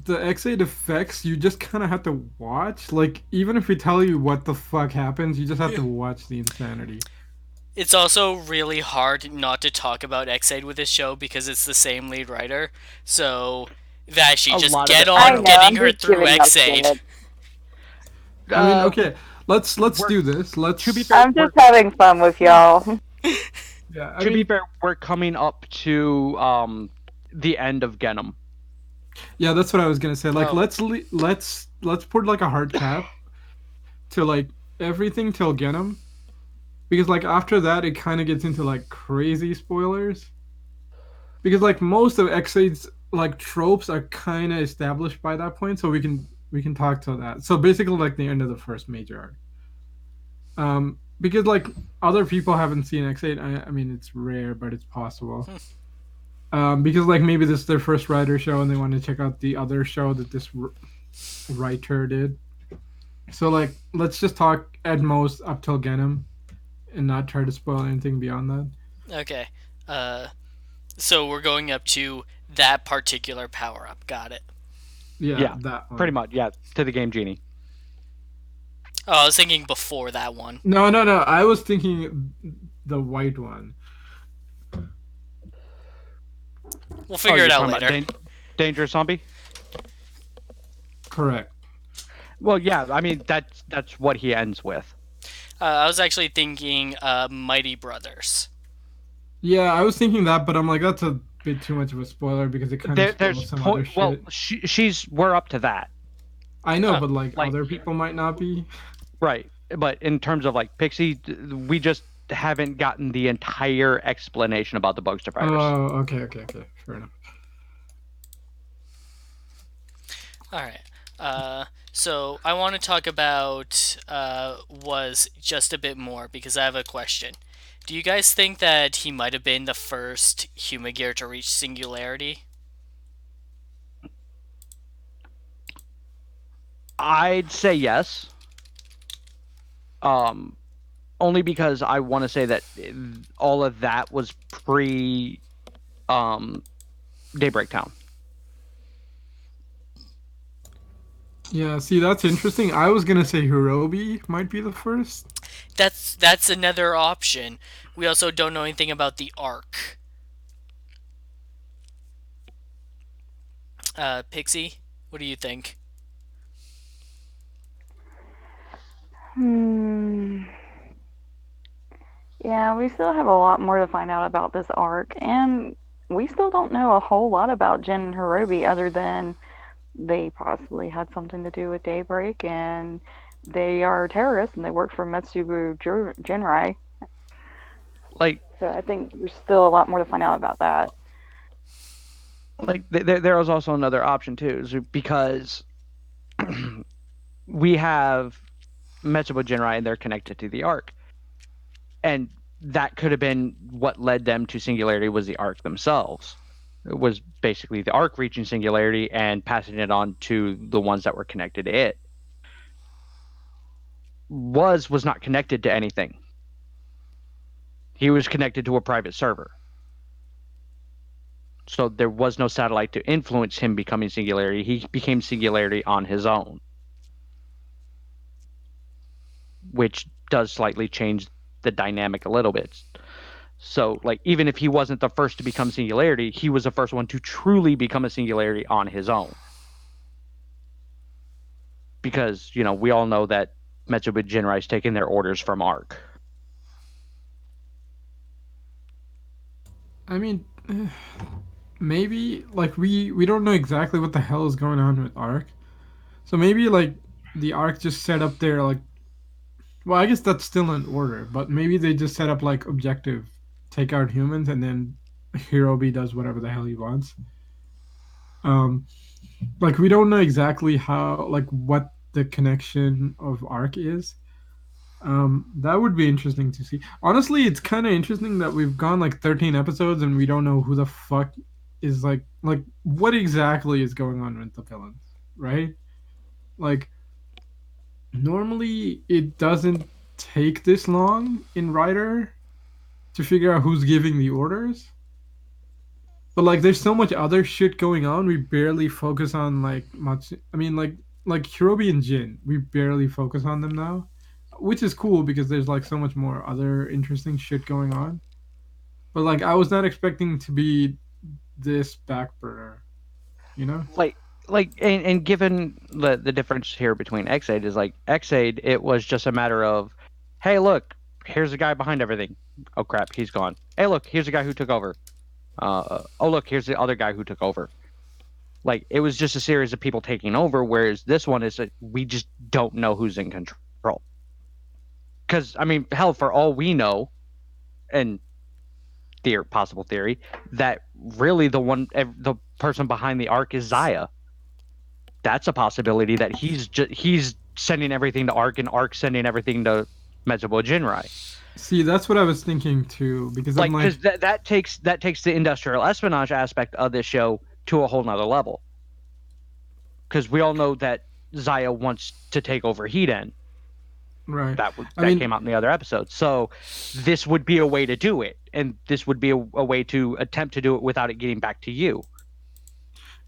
the X8 effects. You just kind of have to watch. Like even if we tell you what the fuck happens, you just have to watch the insanity. It's also really hard not to talk about X8 with this show because it's the same lead writer. So that she A just lot of get it. I on know, getting I'm her just through giving up X8. shit. I mean, Uh, okay, let's we're do this. to be Let's fair, I'm just having fun with y'all. yeah. I to be mean, fair, we're coming up to the end of Genom. yeah, that's what I was gonna say. Like, Oh, let's put like a hard cap to like everything till Genom, because like after that it kind of gets into like crazy spoilers. Because like most of X8's like tropes are kind of established by that point, so we can talk to that. So basically, like the end of the first major arc. Because like other people haven't seen X8. I mean, it's rare, but it's possible. Because like maybe this is their first writer show and they want to check out the other show that this writer did. So like, let's just talk at most up till Genom and not try to spoil anything beyond that. okay. Uh, so we're going up to that particular power up. Got it. Yeah, Yeah, that pretty one. much. Yeah, to the game genie. Oh, I was thinking before that one. No, no, no. I was thinking the white one. We'll Oh, figure it you're out talking about later. Dangerous Zombie? Correct. Well, yeah. I mean, that's what he ends with. I was actually thinking Mighty Brothers. Yeah, I was thinking that, but I'm like, that's a bit too much of a spoiler because it kind of There's spoils some other point. Well, shit. she's we're up to that, I know, Oh, but like like other people might not be. right. But in terms of like Pixie, we just haven't gotten the entire explanation about the Bugster Fighters. Oh, okay, okay, okay. Fair enough. all right. So I want to talk about was just a bit more because I have a question. Do you guys think that he might have been the first Humagear to reach singularity? I'd say yes. Um, Only because I want to say that all of that was pre um Daybreak Town. Yeah, see, that's interesting. I was gonna say Hirobi might be the first. That's another option. We also don't know anything about the arc. Pixie, what do you think? Hmm. Yeah, we still have a lot more to find out about this arc, and we still don't know a whole lot about Jin and Hirobi other than they possibly had something to do with Daybreak, and they are terrorists and they work for Metsubu Jinrai. Like So I think there's still a lot more to find out about that. there was also another option too, because we have Metsubo Jinrai and they're connected to the arc, and that could have been what led them to singularity was the arc themselves. It was basically the arc reaching singularity and passing it on to the ones that were connected to it. Was not connected to anything. He was connected to a private server. So there was no satellite to influence him becoming singularity. He became singularity on his own, which does slightly change the dynamic a little bit. So, like, even if he wasn't the first to become singularity, he was the first one to truly become a singularity on his own. Because, we all know that Metsubu Jinrai's taking their orders from Arc. I mean, maybe like we don't know exactly what the hell is going on with Arc. So maybe like the Arc just set up their like. Well, I guess that's still in order, but maybe they just set up like objective, take out humans, and then Hirobi does whatever the hell he wants. Um, like we don't know exactly how like what the connection of Arc is. That would be interesting to see. Honestly, it's kind of interesting that we've gone like 13 episodes and we don't know who the fuck is like what exactly is going on with the villains, right? Like Normally, it doesn't take this long in Rider to figure out who's giving the orders. But like, there's so much other shit going on. We barely focus on like much. I mean, like Hirobi and Jin, we barely focus on them now, which is cool because there's like so much more other interesting shit going on. But like, I was not expecting to be this back burner. You know? like and given the difference here between X8 is like X8, it was just a matter of, hey, look, here's the guy behind everything. Oh crap, he's gone. Hey, look, here's the guy who took over. Oh look, here's the other guy who took over. Like it was just a series of people taking over, whereas this one is that we just don't know who's in control. Because I mean, hell, for all we know, and possible theory that really the person behind the arc is Zaya. That's a possibility that he's sending everything to Arc and Arc sending everything to Metsubo Jinrai. See, that's what I was thinking too, because I'm Like like, because that takes the industrial espionage aspect of this show to a whole nother level. Because we all know that Zaya wants to take over Hiden. right. I That mean, came out in the other episode. So this would be a way to do it, and this would be a way to attempt to do it without it getting back to you.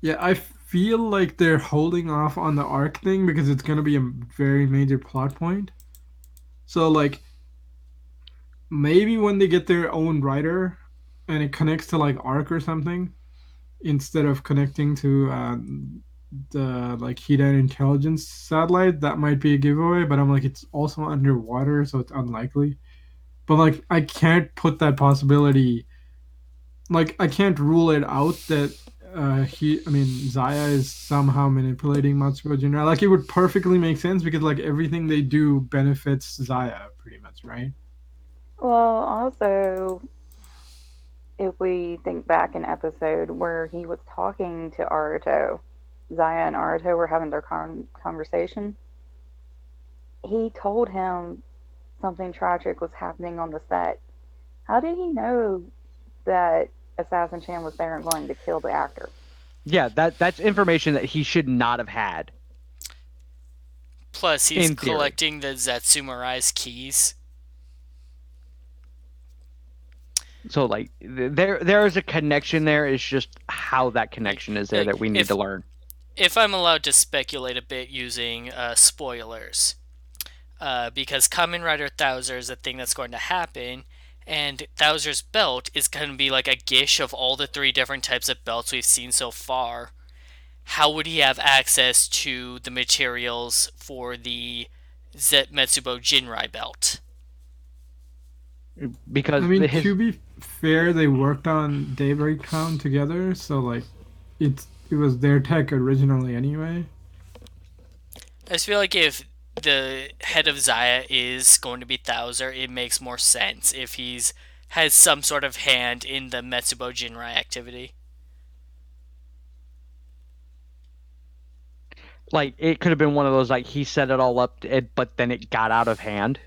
yeah, I feel like they're holding off on the arc thing because it's gonna be a very major plot point. So like maybe when they get their own writer and it connects to like arc or something instead of connecting to the like hidden intelligence satellite, that might be a giveaway. But I'm like, it's also underwater, so it's unlikely. But like, I can't put that possibility. Like, I can't rule it out that I mean, Zaya is somehow manipulating Matsuko Jinra. Like, it would perfectly make sense because like everything they do benefits Zaya pretty much, right? Well, also, if we think back an episode where he was talking to Aruto, Zaya and Aruto were having their conversation, he told him something tragic was happening on the set. How did he know that Assassin Chan was there and going to kill the actor? Yeah, that's information that he should not have had Plus, he's in theory. collecting the Zatsumarai's keys. So like there is a connection there. It's just how that connection is there Like, that we need to learn. if I'm allowed to speculate a bit using spoilers, because Kamen Rider Thouser is a thing that's going to happen, and Thouser's belt is going to be like a gish of all the three different types of belts we've seen so far. How would he have access to the materials for the Zetmetsubo Jinrai belt? I Because mean, his to be fair, they worked on Daybreak Town together, so like it was their tech originally anyway. I just feel like if the head of Zaya is going to be Thouser, it makes more sense if he's has some sort of hand in the Metsubo Jinrai activity. like it could have been one of those like he set it all up, but then it got out of hand,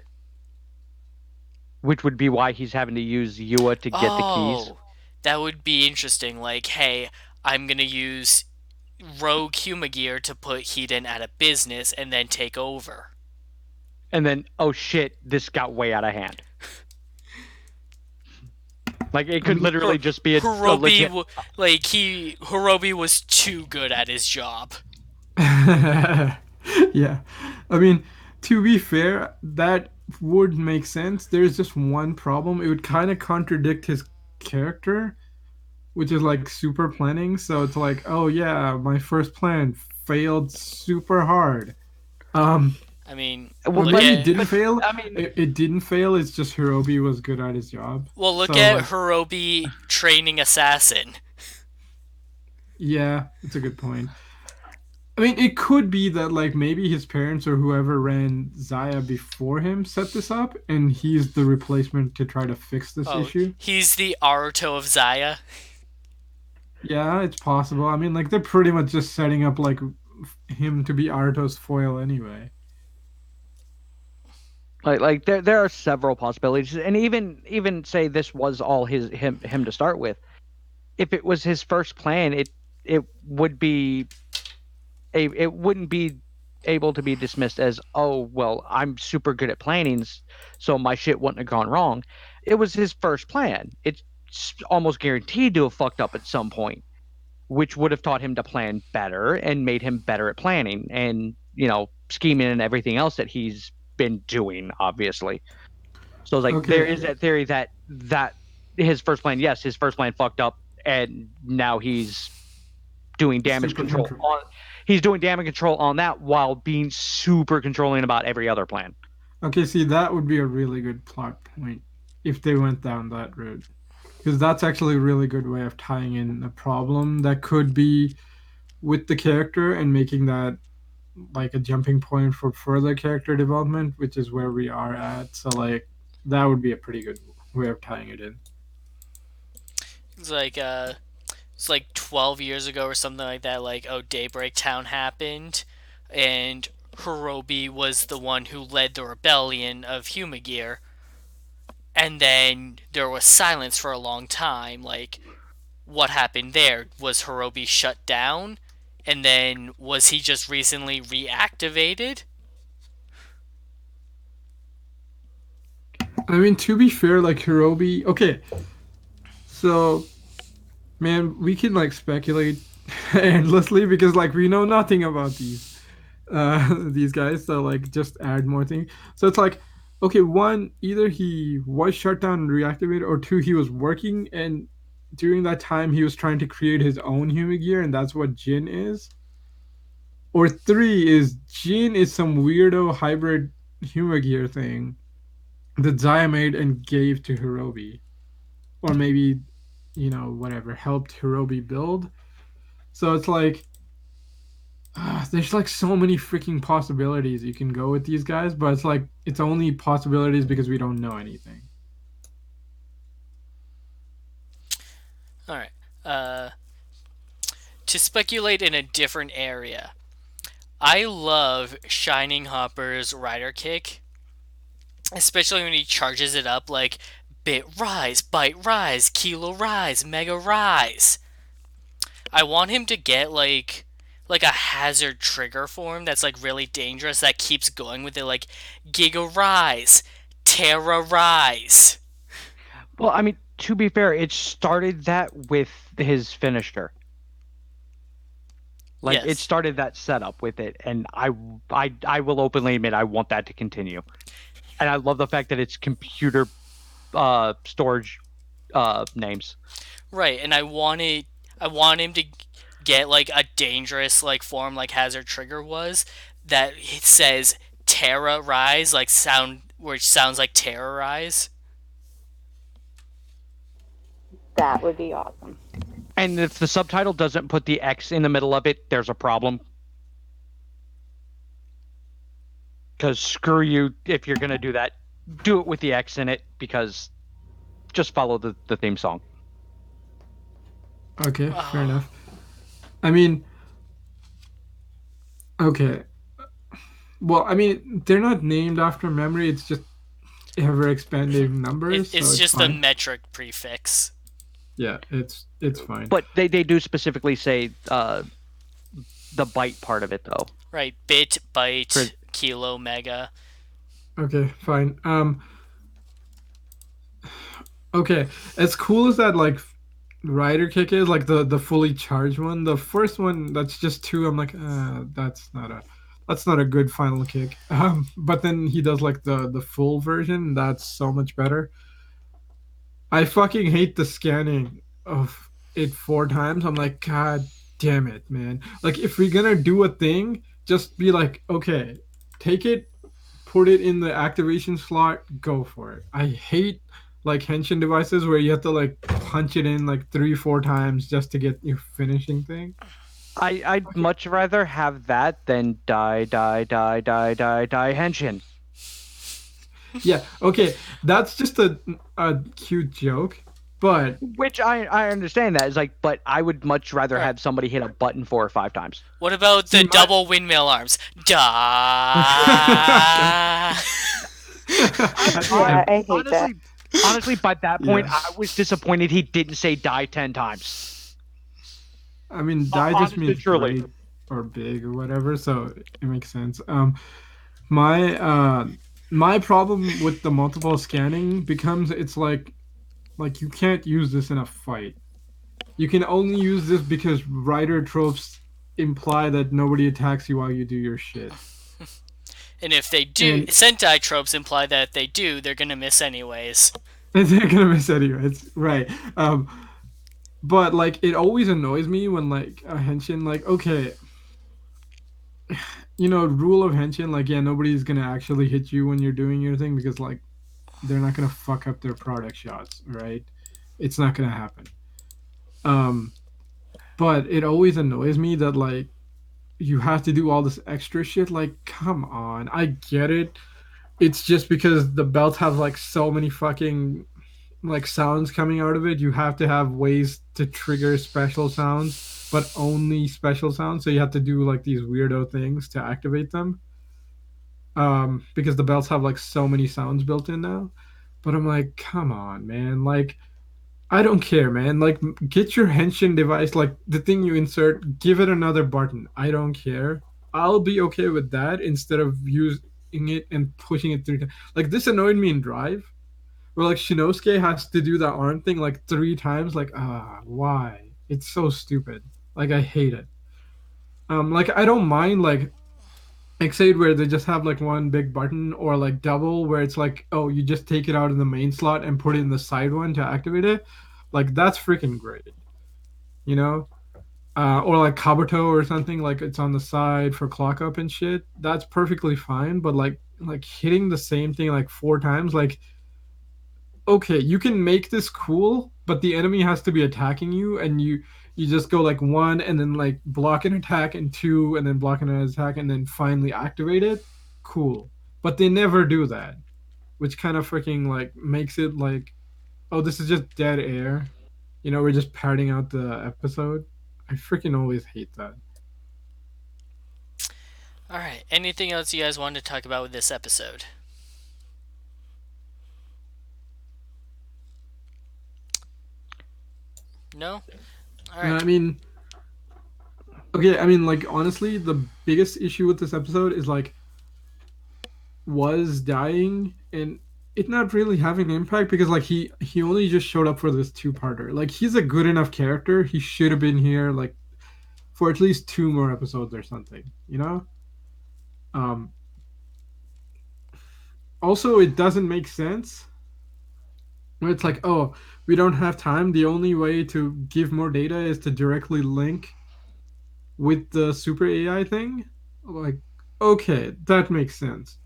which would be why he's having to use Yua to get the keys. Oh, that would be interesting. Like, hey, I'm gonna use Rogue Humagear to put Hiden out of business and then take over. And then oh shit, this got way out of hand. Like it could literally just be a legit. Hirobi was too good at his job. Yeah. I mean, to be fair, that would make sense. There's just one problem. It would kind of contradict his character, which is like super planning. So it's like, oh yeah, my first plan failed super hard. Um, I mean, Well, or look but maybe it at didn't but fail. I mean, It didn't fail. It's just Hirobi was good at his job. look So at like, Hirobi training assassin. yeah, it's a good point. I mean, it could be that like maybe his parents or whoever ran Zaya before him set this up, and he's the replacement to try to fix this Oh, issue. he's the Aruto of Zaya. Yeah, it's possible. I mean, like they're pretty much just setting up like him to be Arto's foil anyway. like there are several possibilities, and even say this was all him to start with. If it was his first plan, it would be it wouldn't be able to be dismissed as, oh, well, I'm super good at planning, so my shit wouldn't have gone wrong. It was his first plan. It's almost guaranteed to have fucked up at some point, which would have taught him to plan better and made him better at planning and, scheming and everything else that he's been doing, obviously. So it's like there Okay, is that theory that his first plan, yes, his first plan fucked up, and now doing damage super control control. on he's doing damage control on that while being super controlling about every other plan. Okay, see, that would be a really good plot point if they went down that route. Because that's actually a really good way of tying in a problem that could be with the character and making that like a jumping point for further character development, which is where we are at. So, like, that would be a pretty good way of tying it in. It's like it's like 12 years ago or something like that. Like, oh, Daybreak Town happened, and Hirobi was the one who led the rebellion of Humagear, and then there was silence for a long time. Like, what happened there? Was Hirobi shut down? And then was he just recently reactivated? I mean, to be fair, like Hirobi. Okay, so man, we can like speculate endlessly because like we know nothing about these guys. So like, just add more things. So it's like, okay, one, either he was shut down and reactivated, or two, he was working and during that time he was trying to create his own human gear, and that's what Jin is. Or three is Jin is some weirdo hybrid human gear thing that Zaya made and gave to Hirobi, or maybe whatever helped Hirobi build. So it's like there's like so many freaking possibilities you can go with these guys, but it's like it's only possibilities because we don't know anything. All right. Uh, to speculate in a different area, I love Shining Hopper's rider kick, especially when he charges it up like bit rise, bite rise, kilo rise, mega rise. I want him to get like a hazard trigger form that's like really dangerous that keeps going with it, like Giga Rise, Terra Rise. Well, I mean, to be fair, it started that with his finisher. Like it Yes. started that setup with it, and I will openly admit I want that to continue. And I love the fact that it's computer storage names. Right, and I want him to get like a dangerous like form like Hazard Trigger was that it says Terra Rise, like sound which sounds like terrorize. That would be awesome. And if the subtitle doesn't put the X in the middle of it, there's a problem. Because screw you, if you're gonna do that, do it with the X in it. Because just follow the theme song. Okay, fair Oh, enough. I mean, okay. Well, I mean, they're not named after memory. It's just ever expanding numbers, so it's it's just a fine. metric prefix. Yeah, it's fine. But they do specifically say the byte part of it though. Right, bit, For byte, kilo, mega. Okay, fine. Okay, as cool as that like rider kick is, like the fully charged one, the first one that's just two. I'm like, that's not a good final kick. But then he does like the full version. That's so much better. I fucking hate the scanning of it four times. I'm like, God damn it, man. Like, if we're gonna do a thing, just be like, okay, take it, put it in the activation slot, go for it. I hate like henshin devices where you have to like punch it in like three, four times just to get your finishing thing. I'd much rather have that than die henshin. Yeah, okay, that's just a cute joke, but Which I understand that is like, but I would much rather Alright. have somebody hit a button 4 or 5 times. What about see the my. double windmill arms? Da. Yeah, I hate that. Honestly, by that point, Yeah. I was disappointed he didn't say die 10 times. I mean, die just Honestly, means truly. break. or big or whatever, so it makes sense. My my problem with the multiple scanning becomes it's like you can't use this in a fight. You can only use this because rider tropes imply that nobody attacks you while you do your shit. And if they do, And Sentai tropes imply that if they do, they're gonna miss anyways. they're gonna miss anyway. It's right. But like it always annoys me when like a henshin like okay, rule of henshin like yeah nobody's gonna actually hit you when you're doing your thing because like they're not gonna fuck up their product shots, right? It's not gonna happen. Um, but it always annoys me that like you have to do all this extra shit. Like, come on, I get it. It's just because the belts have like so many fucking like sounds coming out of it. You have to have ways to trigger special sounds, but only special sounds. So you have to do like these weirdo things to activate them. Because the belts have like so many sounds built in now. But I'm like, come on, man. Like, I don't care, man. Like, get your henshin device, like the thing you insert, give it another button. I don't care. I'll be okay with that instead of using it and pushing it through. Like, this annoyed me in Drive, where like Shinosuke has to do the arm thing like 3 times. Like, why? It's so stupid. Like, I hate it. Like I don't mind like Excite where they just have like one big button or like double where it's like oh you just take it out of the main slot and put it in the side one to activate it like that's freaking great you know or like Kabuto or something like it's on the side for clock up and shit that's perfectly fine but like hitting the same thing like 4 times like okay you can make this cool but the enemy has to be attacking you and you just go like one and then like block an attack and two and then block an attack and then finally activate it cool but they never do that which kind of freaking like makes it like oh this is just dead air we're just padding out the episode I freaking always hate that. All right. Anything else you guys wanted to talk about with this episode? No. All right. I mean okay I mean like honestly the biggest issue with this episode is like was dying and it not really having an impact because like he only just showed up for this two-parter like he's a good enough character he should have been here like for at least 2 more episodes or something um also it doesn't make sense where it's like oh we don't have time the only way to give more data is to directly link with the super AI thing like okay that makes sense.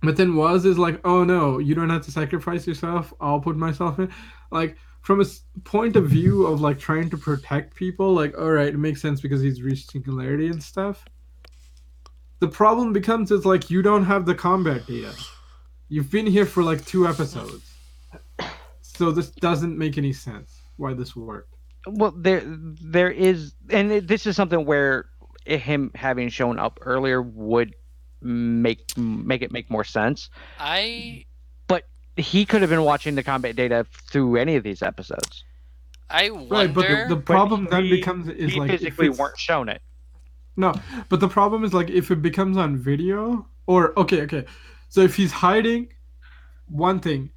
But then was is like, oh no, you don't have to sacrifice yourself. I'll put myself in. Like from a point of view of like trying to protect people, like all right, it makes sense because he's reached singularity and stuff. The problem becomes is like you don't have the combat data. You've been here for like 2 episodes, so this doesn't make any sense. Why this worked? Well, there is, and this is something where him having shown up earlier would make it make more sense. I But he could have been watching the combat data through any of these episodes. I Right, but the wonder. But problem then becomes is he like if physically it's weren't shown it. no, but the problem is like if it becomes on video or okay, so if he's hiding one thing.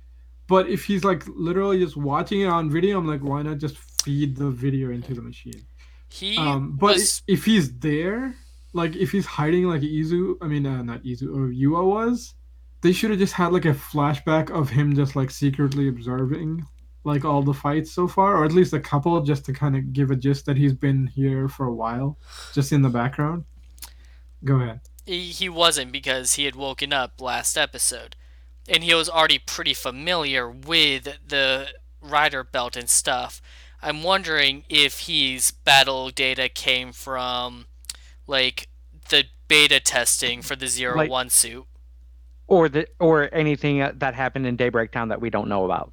But if he's like literally just watching it on video, I'm like, why not just feed the video into the machine? He But was. if he's there, like if he's hiding like Izu, I mean, not Izu, or Yua was, they should have just had like a flashback of him just like secretly observing like all the fights so far, or at least a couple, just to kind of give a gist that he's been here for a while, just in the background. Go ahead. He wasn't because he had woken up last episode. And he was already pretty familiar with the rider belt and stuff. I'm wondering if his battle data came from like the beta testing for the Zero Like One suit. or anything that happened in Daybreak Town that we don't know about.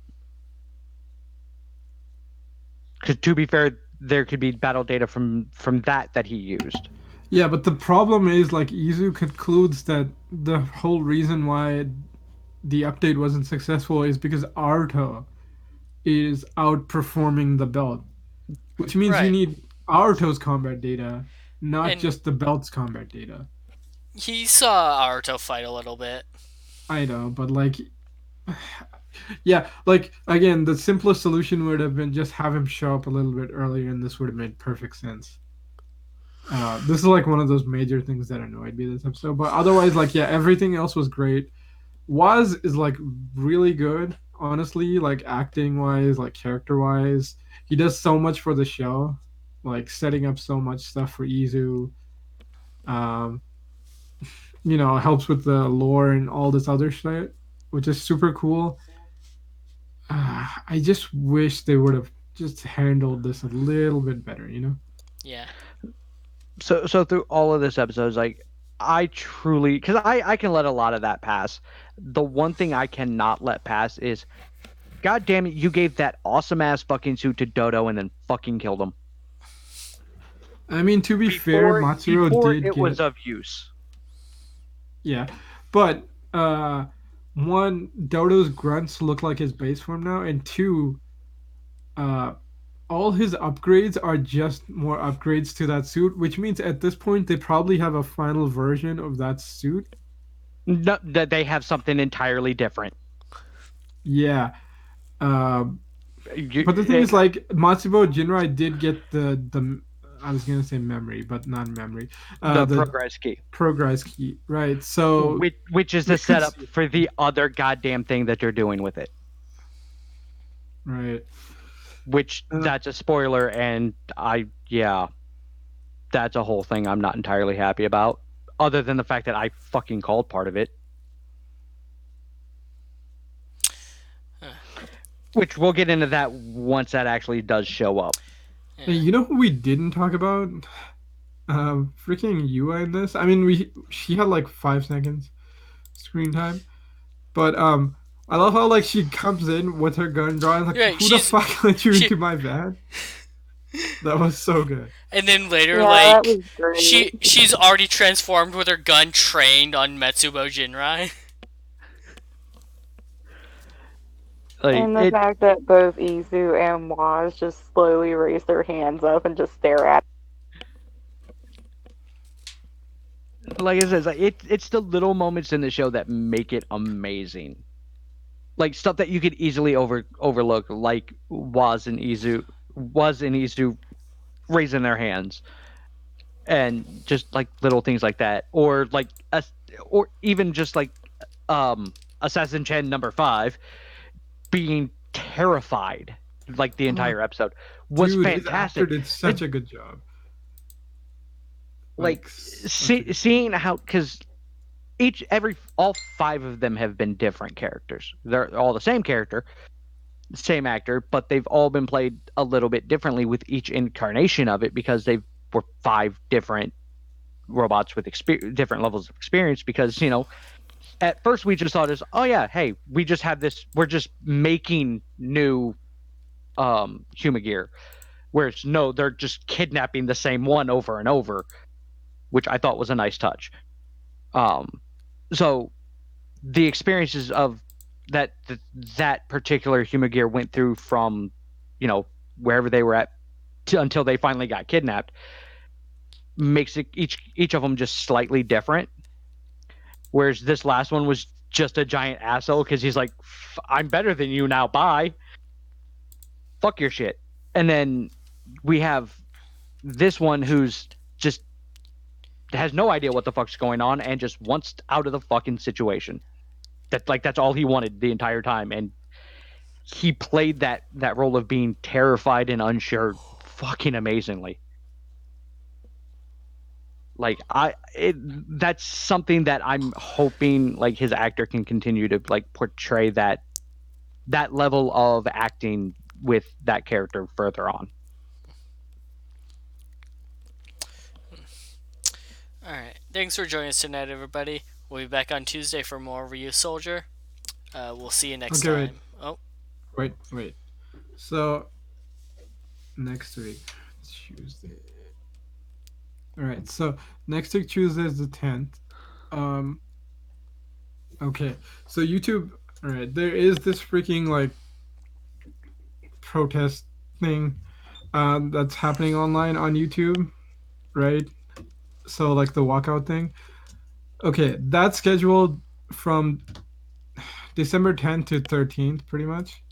Because to be fair, there could be battle data from that he used. Yeah, but the problem is like Izu concludes that the whole reason why the update wasn't successful is because Arto is outperforming the belt, which means you Right. need Aruto's combat data, not And just the belt's combat data. he saw Aruto fight a little bit. I know, but like, yeah, like again, the simplest solution would have been just have him show up a little bit earlier, and this would have made perfect sense. This is like one of those major things that annoyed me this episode, but otherwise, like, yeah, everything else was great. Waz is like really good, honestly, like acting wise, like character wise. He does so much for the show, like setting up so much stuff for Izu. Um, helps with the lore and all this other shit, which is super cool. I just wish they would have just handled this a little bit better. Yeah. So through all of this episodes, like I truly, because I can let a lot of that pass. The one thing I cannot let pass is, God damn it, you gave that awesome ass fucking suit to Dodo and then fucking killed him I mean, to be fair, Matsuro before did it was get, of use. yeah, but one, Dodo's grunts look like his base form now, and two, uh, all his upgrades are just more upgrades to that suit, which means at this point they probably have a final version of that suit. No, that they have something entirely different. Yeah. Uh, You, but the thing is, like, Matsubo Jinrai did get the I was gonna say memory, but not memory. the The progress key, progress key, right? So which is we the could setup see it, for the other goddamn thing that you're doing with it. right? Which Uh, that's a spoiler, and yeah, that's a whole thing I'm not entirely happy about. Other than the fact that I fucking called part of it. Which we'll get into that once that actually does show up. and Yeah. you know who we didn't talk about? Freaking Yua in this. I mean, she had like 5 seconds screen time, but I love how like she comes in with her gun drawn. Like, Right. who the fuck let you She into my van? That was so good. and then later, Yeah, that was like great. she's already transformed with her gun trained on Metsubo Jinrai. Like And the it, fact that both Izu and Waz just slowly raise their hands up and just stare at like I said, it's the little moments in the show that make it amazing. Like stuff that you could easily overlook, like was and Izu raising their hands, and just like little things like that, or like or even just like Assassin Chen number 5 being terrified like the Oh, entire episode was dude, his actor fantastic. did such a good job. Like Like, such a good job. seeing how, because all 5 of them have been different characters. They're all the same character, same actor, but they've all been played a little bit differently with each incarnation of it, because they were 5 different robots with different levels of experience. Because at first we just thought, as oh yeah, hey, we just have this, we're just making new human gear, whereas no, they're just kidnapping the same one over and over, which I thought was a nice touch. um so the experiences of that particular human gear went through from wherever they were at until they finally got kidnapped, makes it each of them just slightly different. Whereas this last one was just a giant asshole, because he's like, I'm better than you now, bye, fuck your shit. And then we have this one who's just has no idea what the fuck's going on and just wants out of the fucking situation. That's all he wanted the entire time, and he played that role of being terrified and unsure fucking amazingly. Like that's something that I'm hoping like his actor can continue to like portray that level of acting with that character further on. All right. Thanks for joining us tonight, everybody. We'll be back on Tuesday for more Ryu Soldier. We'll see you next Okay, wait, time. Oh, wait. So next week, Tuesday. All right. So next week, Tuesday is the 10th. Um. Okay. So YouTube. All right. There is this freaking like protest thing that's happening online on YouTube, right? So like the walkout thing. Okay, that's scheduled from December 10th to 13th, pretty much.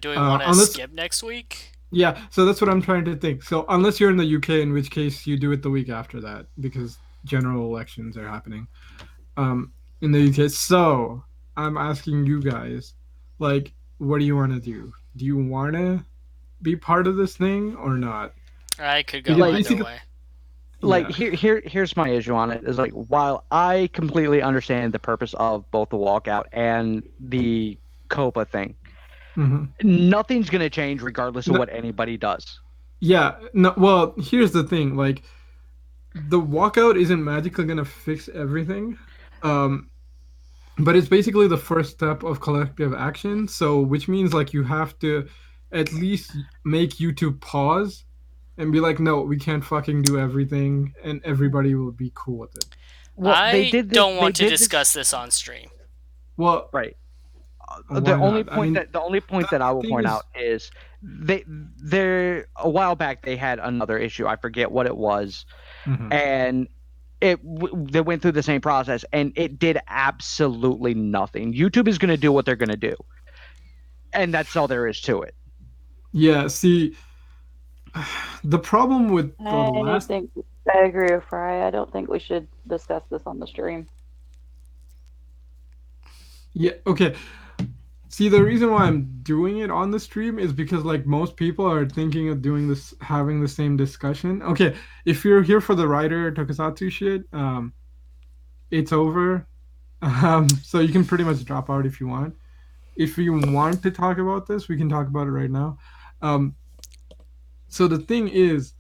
Do we want to Unless skip next week? Yeah, so that's what I'm trying to think. So unless you're in the UK, in which case you do it the week after that because general elections are happening um, in the UK. So I'm asking you guys, like, what do you want to do? Do you want to be part of this thing or not? I could Because go Like either basically, way. like yeah. here's my issue on it is like while I completely understand the purpose of both the walkout and the Copa thing, Hmm. nothing's gonna change regardless of No, what anybody does. yeah. No. Well, here's the thing. Like, the walkout isn't magically gonna fix everything. Um, but it's basically the first step of collective action, so which means like you have to at least make YouTube pause and be like, no, we can't fucking do everything, and everybody will be cool with it. Well, they I did this. don't They want to did this discuss this on stream. Well, right. why not? I mean, The only point that I the will thing point out is, is they a while back they had another issue. I forget what it was, mhm. and they went through the same process, and it did absolutely nothing. YouTube is going to do what they're going to do, and that's all there is to it. Yeah, see, the problem with the I last, think I agree with Fry. I don't think we should discuss this on the stream. yeah, okay. See, the reason why I'm doing it on the stream is because like most people are thinking of doing this, having the same discussion. Okay, if you're here for the writer tokusatsu shit, it's over. So you can pretty much drop out if you want. If you want to talk about this, we can talk about it right now. Um, so the thing is,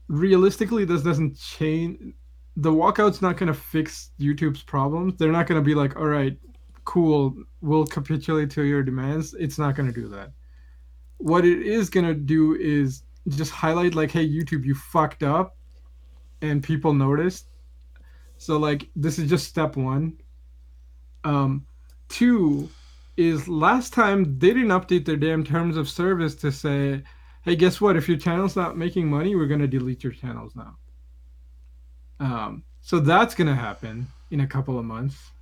realistically, this doesn't change. The walkout's not going to fix YouTube's problems. They're not going to be like, all right, cool, we'll capitulate to your demands. It's not going to do that. What it is going to do is just highlight, like, hey, YouTube, you fucked up, and people noticed. So, like, this is just step one. Um, Two is last time they didn't update their damn terms of service to say, hey, guess what? If your channel's not making money, we're gonna delete your channels now. So that's gonna happen in a couple of months.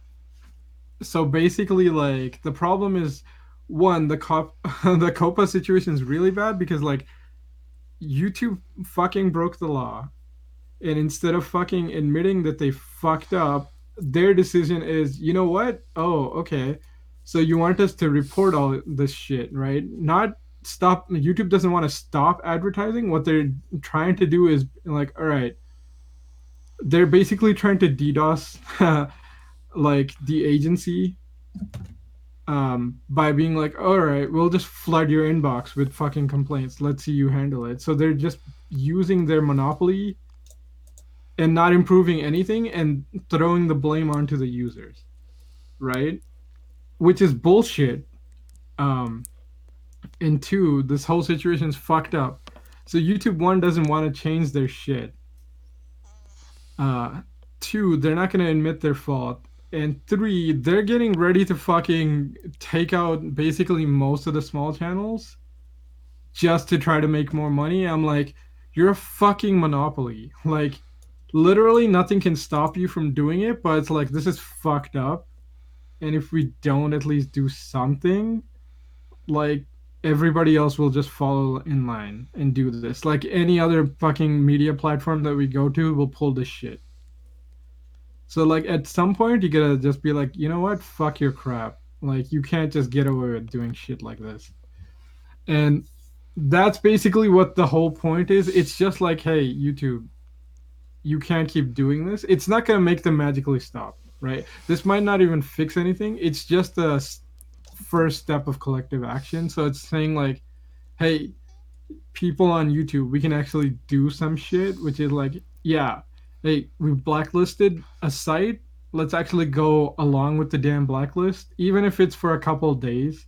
So basically, like the problem is one, the Copa situation is really bad because like YouTube fucking broke the law, and instead of fucking admitting that they fucked up, their decision is, you know what? Oh, okay. So you want us to report all this shit, right? Not stop. YouTube doesn't want to stop advertising. What they're trying to do is like, all right, they're basically trying to DDoS like the agency by being like, all right, we'll just flood your inbox with fucking complaints. Let's see you handle it. So they're just using their monopoly and not improving anything and throwing the blame onto the users, right? Which is bullshit. Um, and two, this whole situation is fucked up. So YouTube one doesn't want to change their shit. Uh, Two, they're not gonna admit their fault. And three, they're getting ready to fucking take out basically most of the small channels just to try to make more money. I'm like, you're a fucking monopoly. Like, literally nothing can stop you from doing it, but it's like, this is fucked up. And if we don't at least do something, like, everybody else will just follow in line and do this. Like, any other fucking media platform that we go to will pull this shit. So, like, at some point, you gotta just be like, you know what? Fuck your crap. Like, you can't just get away with doing shit like this. And that's basically what the whole point is. It's just like, hey, YouTube, you can't keep doing this. It's not going to make them magically stop, right? This might not even fix anything. It's just a first step of collective action. So it's saying, like, hey, people on YouTube, we can actually do some shit, which is like, yeah, hey, we blacklisted a site. Let's actually go along with the damn blacklist, even if it's for a couple of days.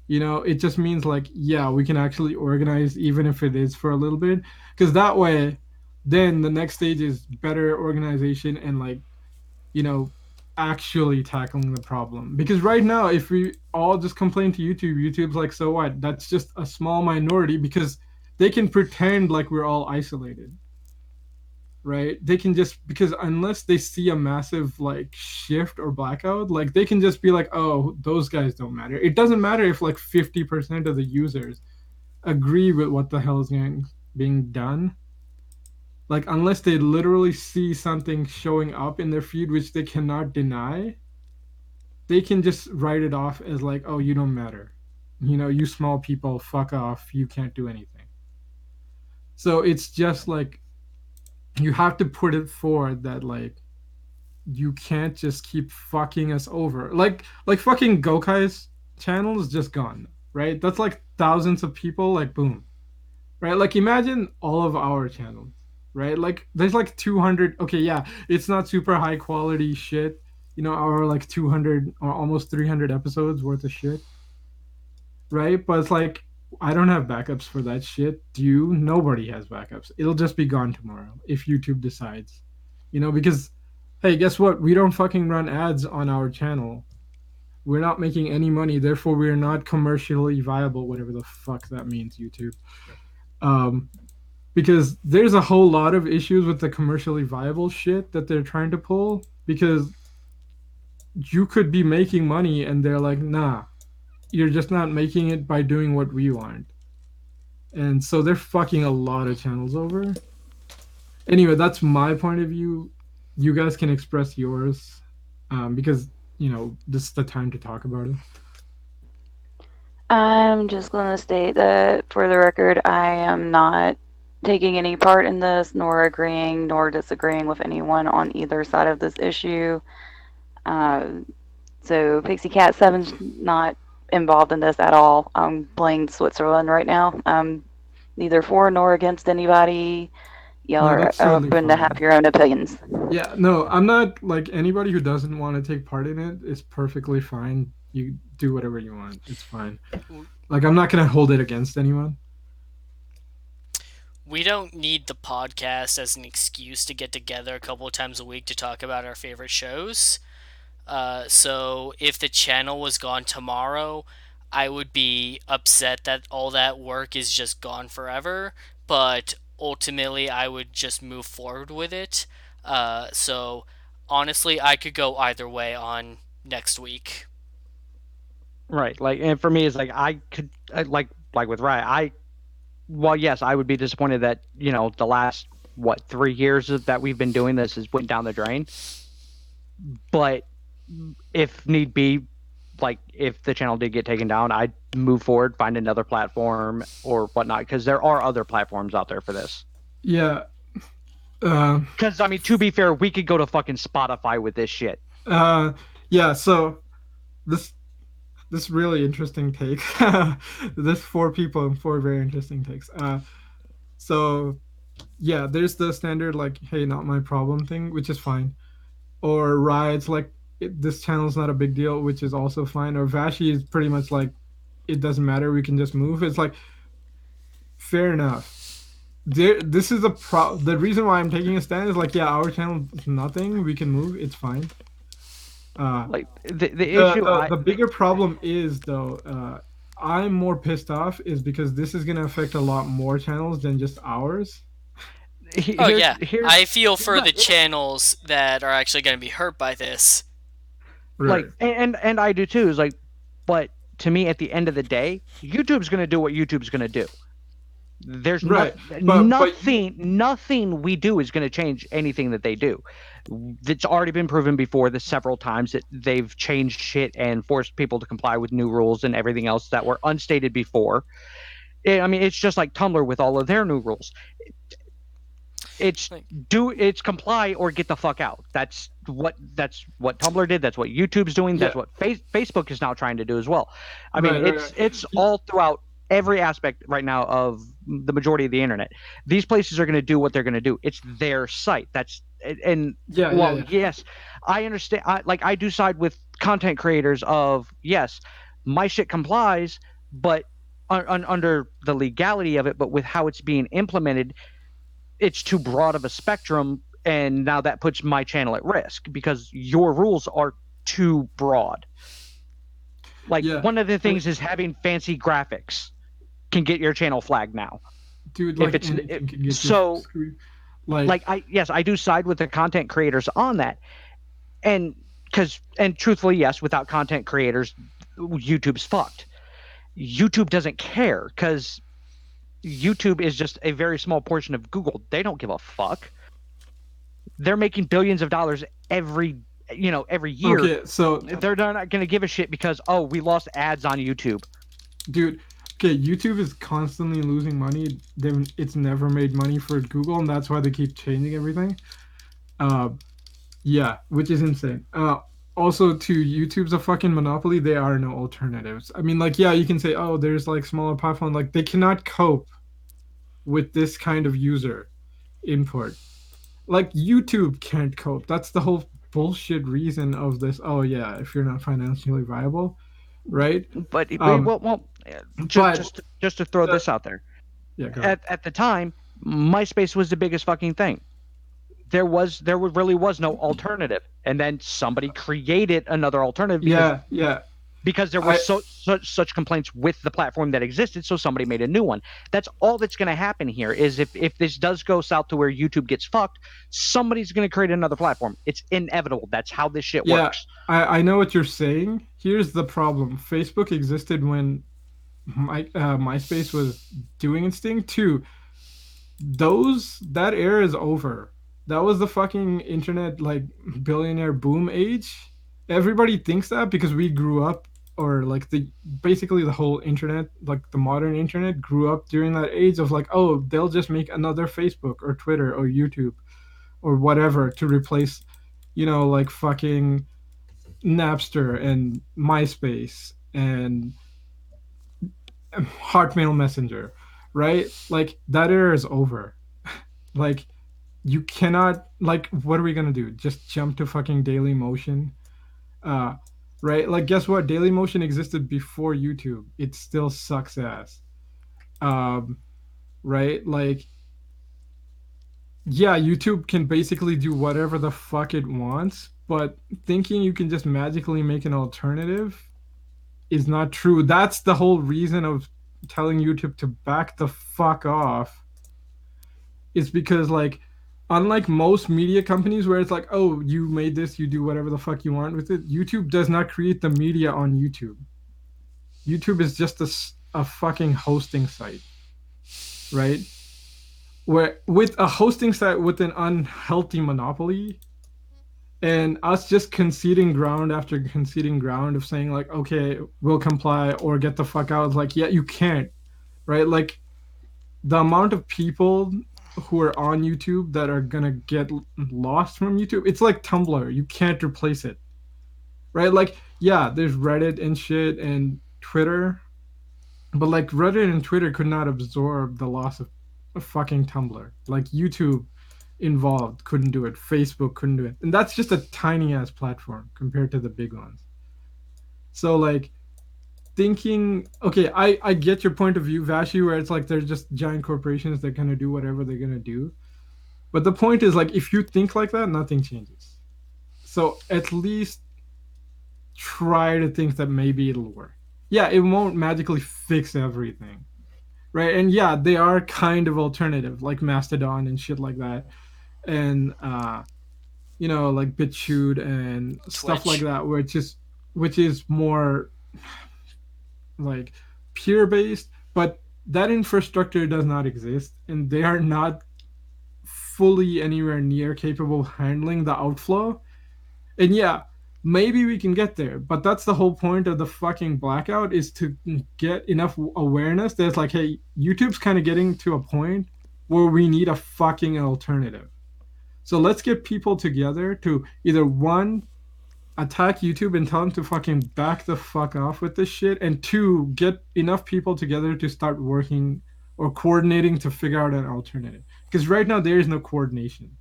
It just means like, yeah, we can actually organize even if it is for a little bit, because that way then the next stage is better organization and like, you know actually tackling the problem. Because right now, if we all just complain to YouTube's like, so what? That's just a small minority, because they can pretend like we're all isolated, right? They can just, because unless they see a massive like shift or blackout, like they can just be like, oh, those guys don't matter. It doesn't matter if like 50% of the users agree with what the hell is being done. Like unless they literally see something showing up in their feed which they cannot deny, they can just write it off as like, oh, you don't matter. You know, you small people, fuck off. You can't do anything. So it's just like you have to put it forward that like you can't just keep fucking us over. Like fucking Gokai's channel is just gone, right? That's like thousands of people, like boom, right? Like imagine all of our channels, right? Like there's like 200. Okay, yeah, it's not super high quality shit. You know, our like 200 or almost 300 episodes worth of shit, right? But it's like I don't have backups for that shit. Do you? Nobody has backups. It'll just be gone tomorrow if YouTube decides. You know, because hey, guess what? We don't fucking run ads on our channel. We're not making any money, therefore we're not commercially viable, whatever the fuck that means, YouTube. Um, because there's a whole lot of issues with the commercially viable shit that they're trying to pull, because you could be making money and they're like, nah, you're just not making it by doing what we want. And so they're fucking a lot of channels over. Anyway, that's my point of view. You guys can express yours, because you know this is the time to talk about it. I'm just going to state that for the record, I am not taking any part in this, nor agreeing nor disagreeing with anyone on either side of this issue. Uh, so Pixie Cat 7's not involved in this at all. I'm playing Switzerland right now. I'm neither for nor against anybody. Y'all No, are that's totally open to fine. have your own opinions. Yeah, no, I'm not like anybody who doesn't want to take part in it is perfectly fine. You do whatever you want. It's fine. Like I'm not gonna hold it against anyone. We don't need the podcast as an excuse to get together a couple of times a week to talk about our favorite shows. So if the channel was gone tomorrow, I would be upset that all that work is just gone forever. But ultimately, I would just move forward with it. So honestly, I could go either way on next week. Right. Like, and for me, it's like I could like with Riot. Well, yes, I would be disappointed that the last what 3 years that we've been doing this has went down the drain. But if need be, like if the channel did get taken down, I'd move forward, find another platform or whatnot, because there are other platforms out there for this. Yeah. Uh, Because I mean, to be fair, we could go to fucking Spotify with this shit. yeah. So this this really interesting take. There's four people and four very interesting takes. So yeah, there's the standard like, hey, not my problem thing, which is fine. Or Riot's like, this channel's not a big deal, which is also fine. Or Vashi is pretty much like, it doesn't matter, we can just move. It's like, fair enough. This is the reason why I'm taking a stand is like, yeah, our channel is nothing, we can move, it's fine. Like the issue, The bigger problem is though, I'm more pissed off is because this is gonna affect a lot more channels than just ours. Oh yeah, here's I feel for the right. channels that are actually going to be hurt by this. Right. Like, and I do too. Is like, but to me, at the end of the day, YouTube's going to do what YouTube's going to do. There's Right. nothing we do is going to change anything that they do. It's already been proven before this several times that they've changed shit and forced people to comply with new rules and everything else that were unstated before. I mean, it's just like Tumblr with all of their new rules. It's comply or get the fuck out. That's what Tumblr did. That's what YouTube's doing. That's what Facebook is now trying to do as well. I mean, it's all throughout every aspect right now of the majority of the internet. These places are going to do what they're going to do. It's their site. That's and yes, I understand. I do side with content creators of yes, my shit complies, but under the legality of it, but with how it's being implemented, it's too broad of a spectrum, and now that puts my channel at risk because your rules are too broad. Like one of the things is having fancy graphics can get your channel flagged now. dude, If like it's anything can get you so, screwed. Like, like I do side with the content creators on that, and truthfully, yes, without content creators, YouTube's fucked. YouTube doesn't care because YouTube is just a very small portion of Google. They don't give a fuck. They're making billions of dollars every every year. okay, so They're not going to give a shit because, oh, we lost ads on YouTube. dude, okay, YouTube is constantly losing money. It's never made money for Google, and that's why they keep changing everything. Uh, yeah, which is insane. Also, to YouTube's a fucking monopoly. There are no alternatives. I mean, like, yeah, you can say, oh, there's like smaller platforms. Like, they cannot cope with this kind of user input. Like, YouTube can't cope. That's the whole bullshit reason of this. Oh yeah, if you're not financially viable, right? But Um, just but just to throw the this out there, yeah, go ahead. at the time, MySpace was the biggest fucking thing. Really was no alternative, and then somebody created another alternative Yeah, yeah. because there were I such complaints with the platform that existed, so somebody made a new one. That's all that's going to happen here. Is if this does go south to where YouTube gets fucked, somebody's going to create another platform. It's inevitable. That's how this shit yeah, works. I know what you're saying. Here's the problem. Facebook existed when MySpace was doing its thing too. That era is over. That was the fucking internet like billionaire boom age. Everybody thinks that because we grew up, or like the basically the whole internet, like the modern internet grew up during that age of like, oh, they'll just make another Facebook or Twitter or YouTube or whatever to replace, like fucking Napster and MySpace and Hotmail Messenger, right? Like that era is over. Like you cannot, like, what are we gonna do? Just jump to fucking Daily Motion? Uh, right? Like guess what? Daily Motion existed before YouTube. It still sucks ass. Um, right? Like yeah, YouTube can basically do whatever the fuck it wants, but thinking you can just magically make an alternative is not true. That's the whole reason of telling YouTube to back the fuck off. Is because like unlike most media companies where it's like, oh, you made this, you do whatever the fuck you want with it. YouTube does not create the media on YouTube. YouTube is just a fucking hosting site, right? Where with a hosting site with an unhealthy monopoly, and us just conceding ground after conceding ground of saying like, okay, we'll comply or get the fuck out. It's like, yeah, you can't, right? Like the amount of people who are on YouTube that are gonna get lost from YouTube, it's like Tumblr. You can't replace it, right? Like, yeah, there's Reddit and shit and Twitter, but like Reddit and Twitter could not absorb the loss of fucking Tumblr. Like YouTube involved couldn't do it. Facebook couldn't do it, and that's just a tiny ass platform compared to the big ones. So like thinking, okay, I get your point of view, Vashi, where it's like they're just giant corporations that kind of do whatever they're gonna do. But the point is like if you think like that, nothing changes. So at least try to think that maybe it'll work. Yeah, it won't magically fix everything, right? And yeah, they are kind of alternative, like Mastodon and shit like that, and like BitChute and stuff like Twitch. that, which is more like peer based, but that infrastructure does not exist, and they are not fully anywhere near capable of handling the outflow. And yeah, maybe we can get there, but that's the whole point of the fucking blackout, is to get enough awareness that it's like, hey, YouTube's kind of getting to a point where we need a fucking alternative. So let's get people together to either one, attack YouTube and tell them to fucking back the fuck off with this shit, and two, get enough people together to start working or coordinating to figure out an alternative. Because right now there is no coordination,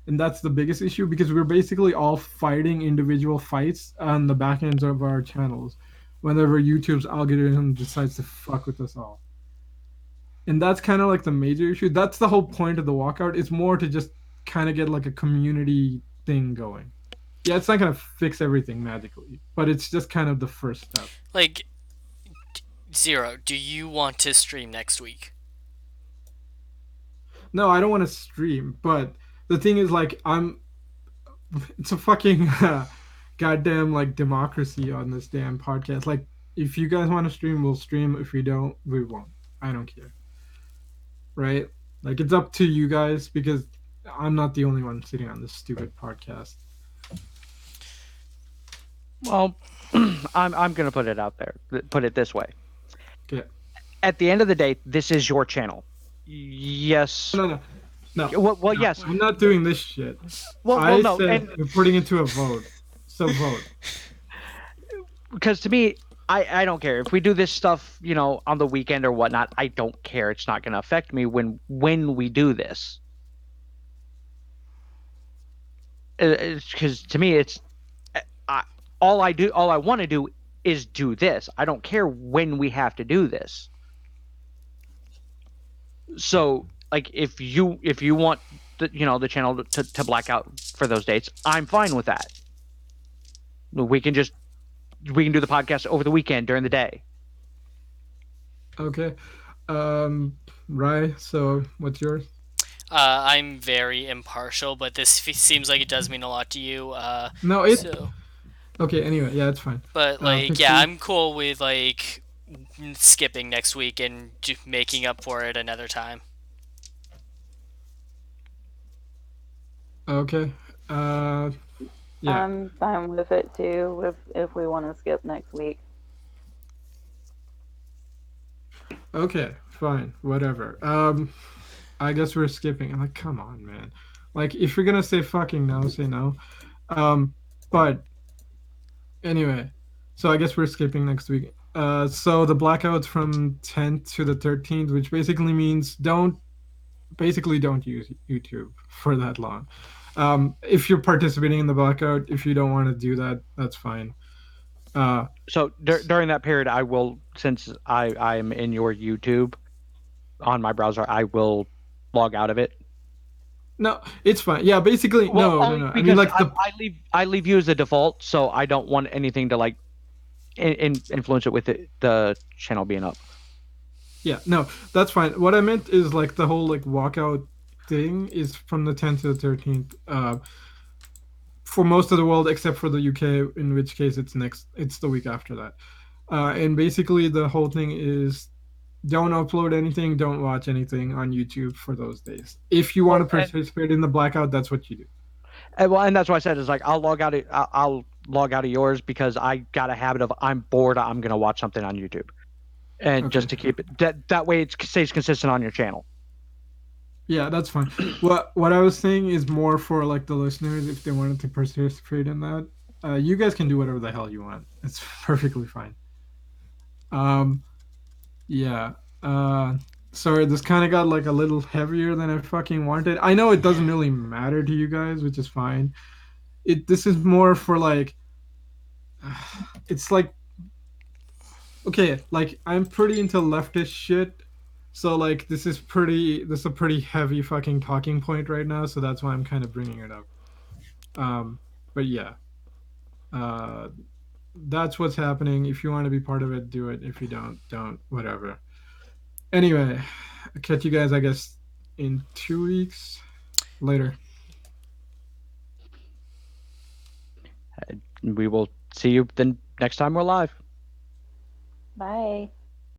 and that's the biggest issue, because we're basically all fighting individual fights on the back ends of our channels whenever YouTube's algorithm decides to fuck with us all. And that's kind of like the major issue. That's the whole point of the walkout. It's more to just kind of get like a community thing going. Yeah, it's not gonna fix everything magically, but it's just kind of the first step. Like, Zero, do you want to stream next week? No, I don't want to stream, but the thing is, like, it's a fucking goddamn like democracy on this damn podcast. Like, if you guys want to stream, we'll stream. If we don't, we won't. I don't care, right? Like, it's up to you guys because I'm not the only one sitting on this stupid podcast. Well, I'm gonna put it out there. Put it this way: Okay. at the end of the day, this is your channel. Yes. No, no, no, Well, no. yes. I'm not doing this shit. Well, I no, said and we're putting it to a vote. So vote. because to me, I don't care if we do this stuff, on the weekend or whatnot. I don't care. It's not gonna affect me when we do this. Because to me, it's I, all I want to do is do this. I don't care when we have to do this. So, like, if you want the channel to black out for those dates, I'm fine with that. We can just we can do the podcast over the weekend during the day. Okay. Rai. So what's yours? I'm very impartial, but this seems like it does mean a lot to you. No, it. So, Okay. Anyway, yeah, it's fine. but like, yeah, Pixie. I'm cool with like skipping next week and making up for it another time. Okay. Uh, yeah. I'm fine with it too. If we want to skip next week. Okay. Fine. Whatever. I guess we're skipping. I'm like, come on, man. Like, if you're gonna say fucking no, say no. But anyway, so I guess we're skipping next week. So the blackout's from 10th to the 13th, which basically means don't use YouTube for that long. If you're participating in the blackout, if you don't want to do that, that's fine. Uh, So during that period, I will, since I'm in your YouTube on my browser, I will log out of it. no, it's fine. Yeah, basically, Well, no, no, only no. I mean, because like the I leave you as a default, so I don't want anything to like influence it with the channel being up. yeah, no, that's fine. What I meant is like the whole like walkout thing is from the 10th to the 13th. For most of the world except for the UK, in which case it's the week after that. And basically the whole thing is don't upload anything, don't watch anything on YouTube for those days. If you want to Well, and, participate in the blackout, that's what you do. and that's why I said is like I'll log out of yours because I got a habit of I'm bored, I'm gonna watch something on YouTube, and Okay. just to keep it that way it stays consistent on your channel. Yeah, that's fine. What I was saying is more for like the listeners if they wanted to participate in that. You guys can do whatever the hell you want. It's perfectly fine. Um, yeah. Sorry, this kind of got like a little heavier than I fucking wanted. I know it doesn't really matter to you guys, which is fine. This is more for like it's like okay, like I'm pretty into leftist shit. So like this is a pretty heavy fucking talking point right now, so that's why I'm kind of bringing it up. But yeah. Uh that's what's happening. If you want to be part of it, do it. If you don't, whatever. Anyway, I'll catch you guys I guess in 2 weeks later. We will see you then next time we're live. Bye.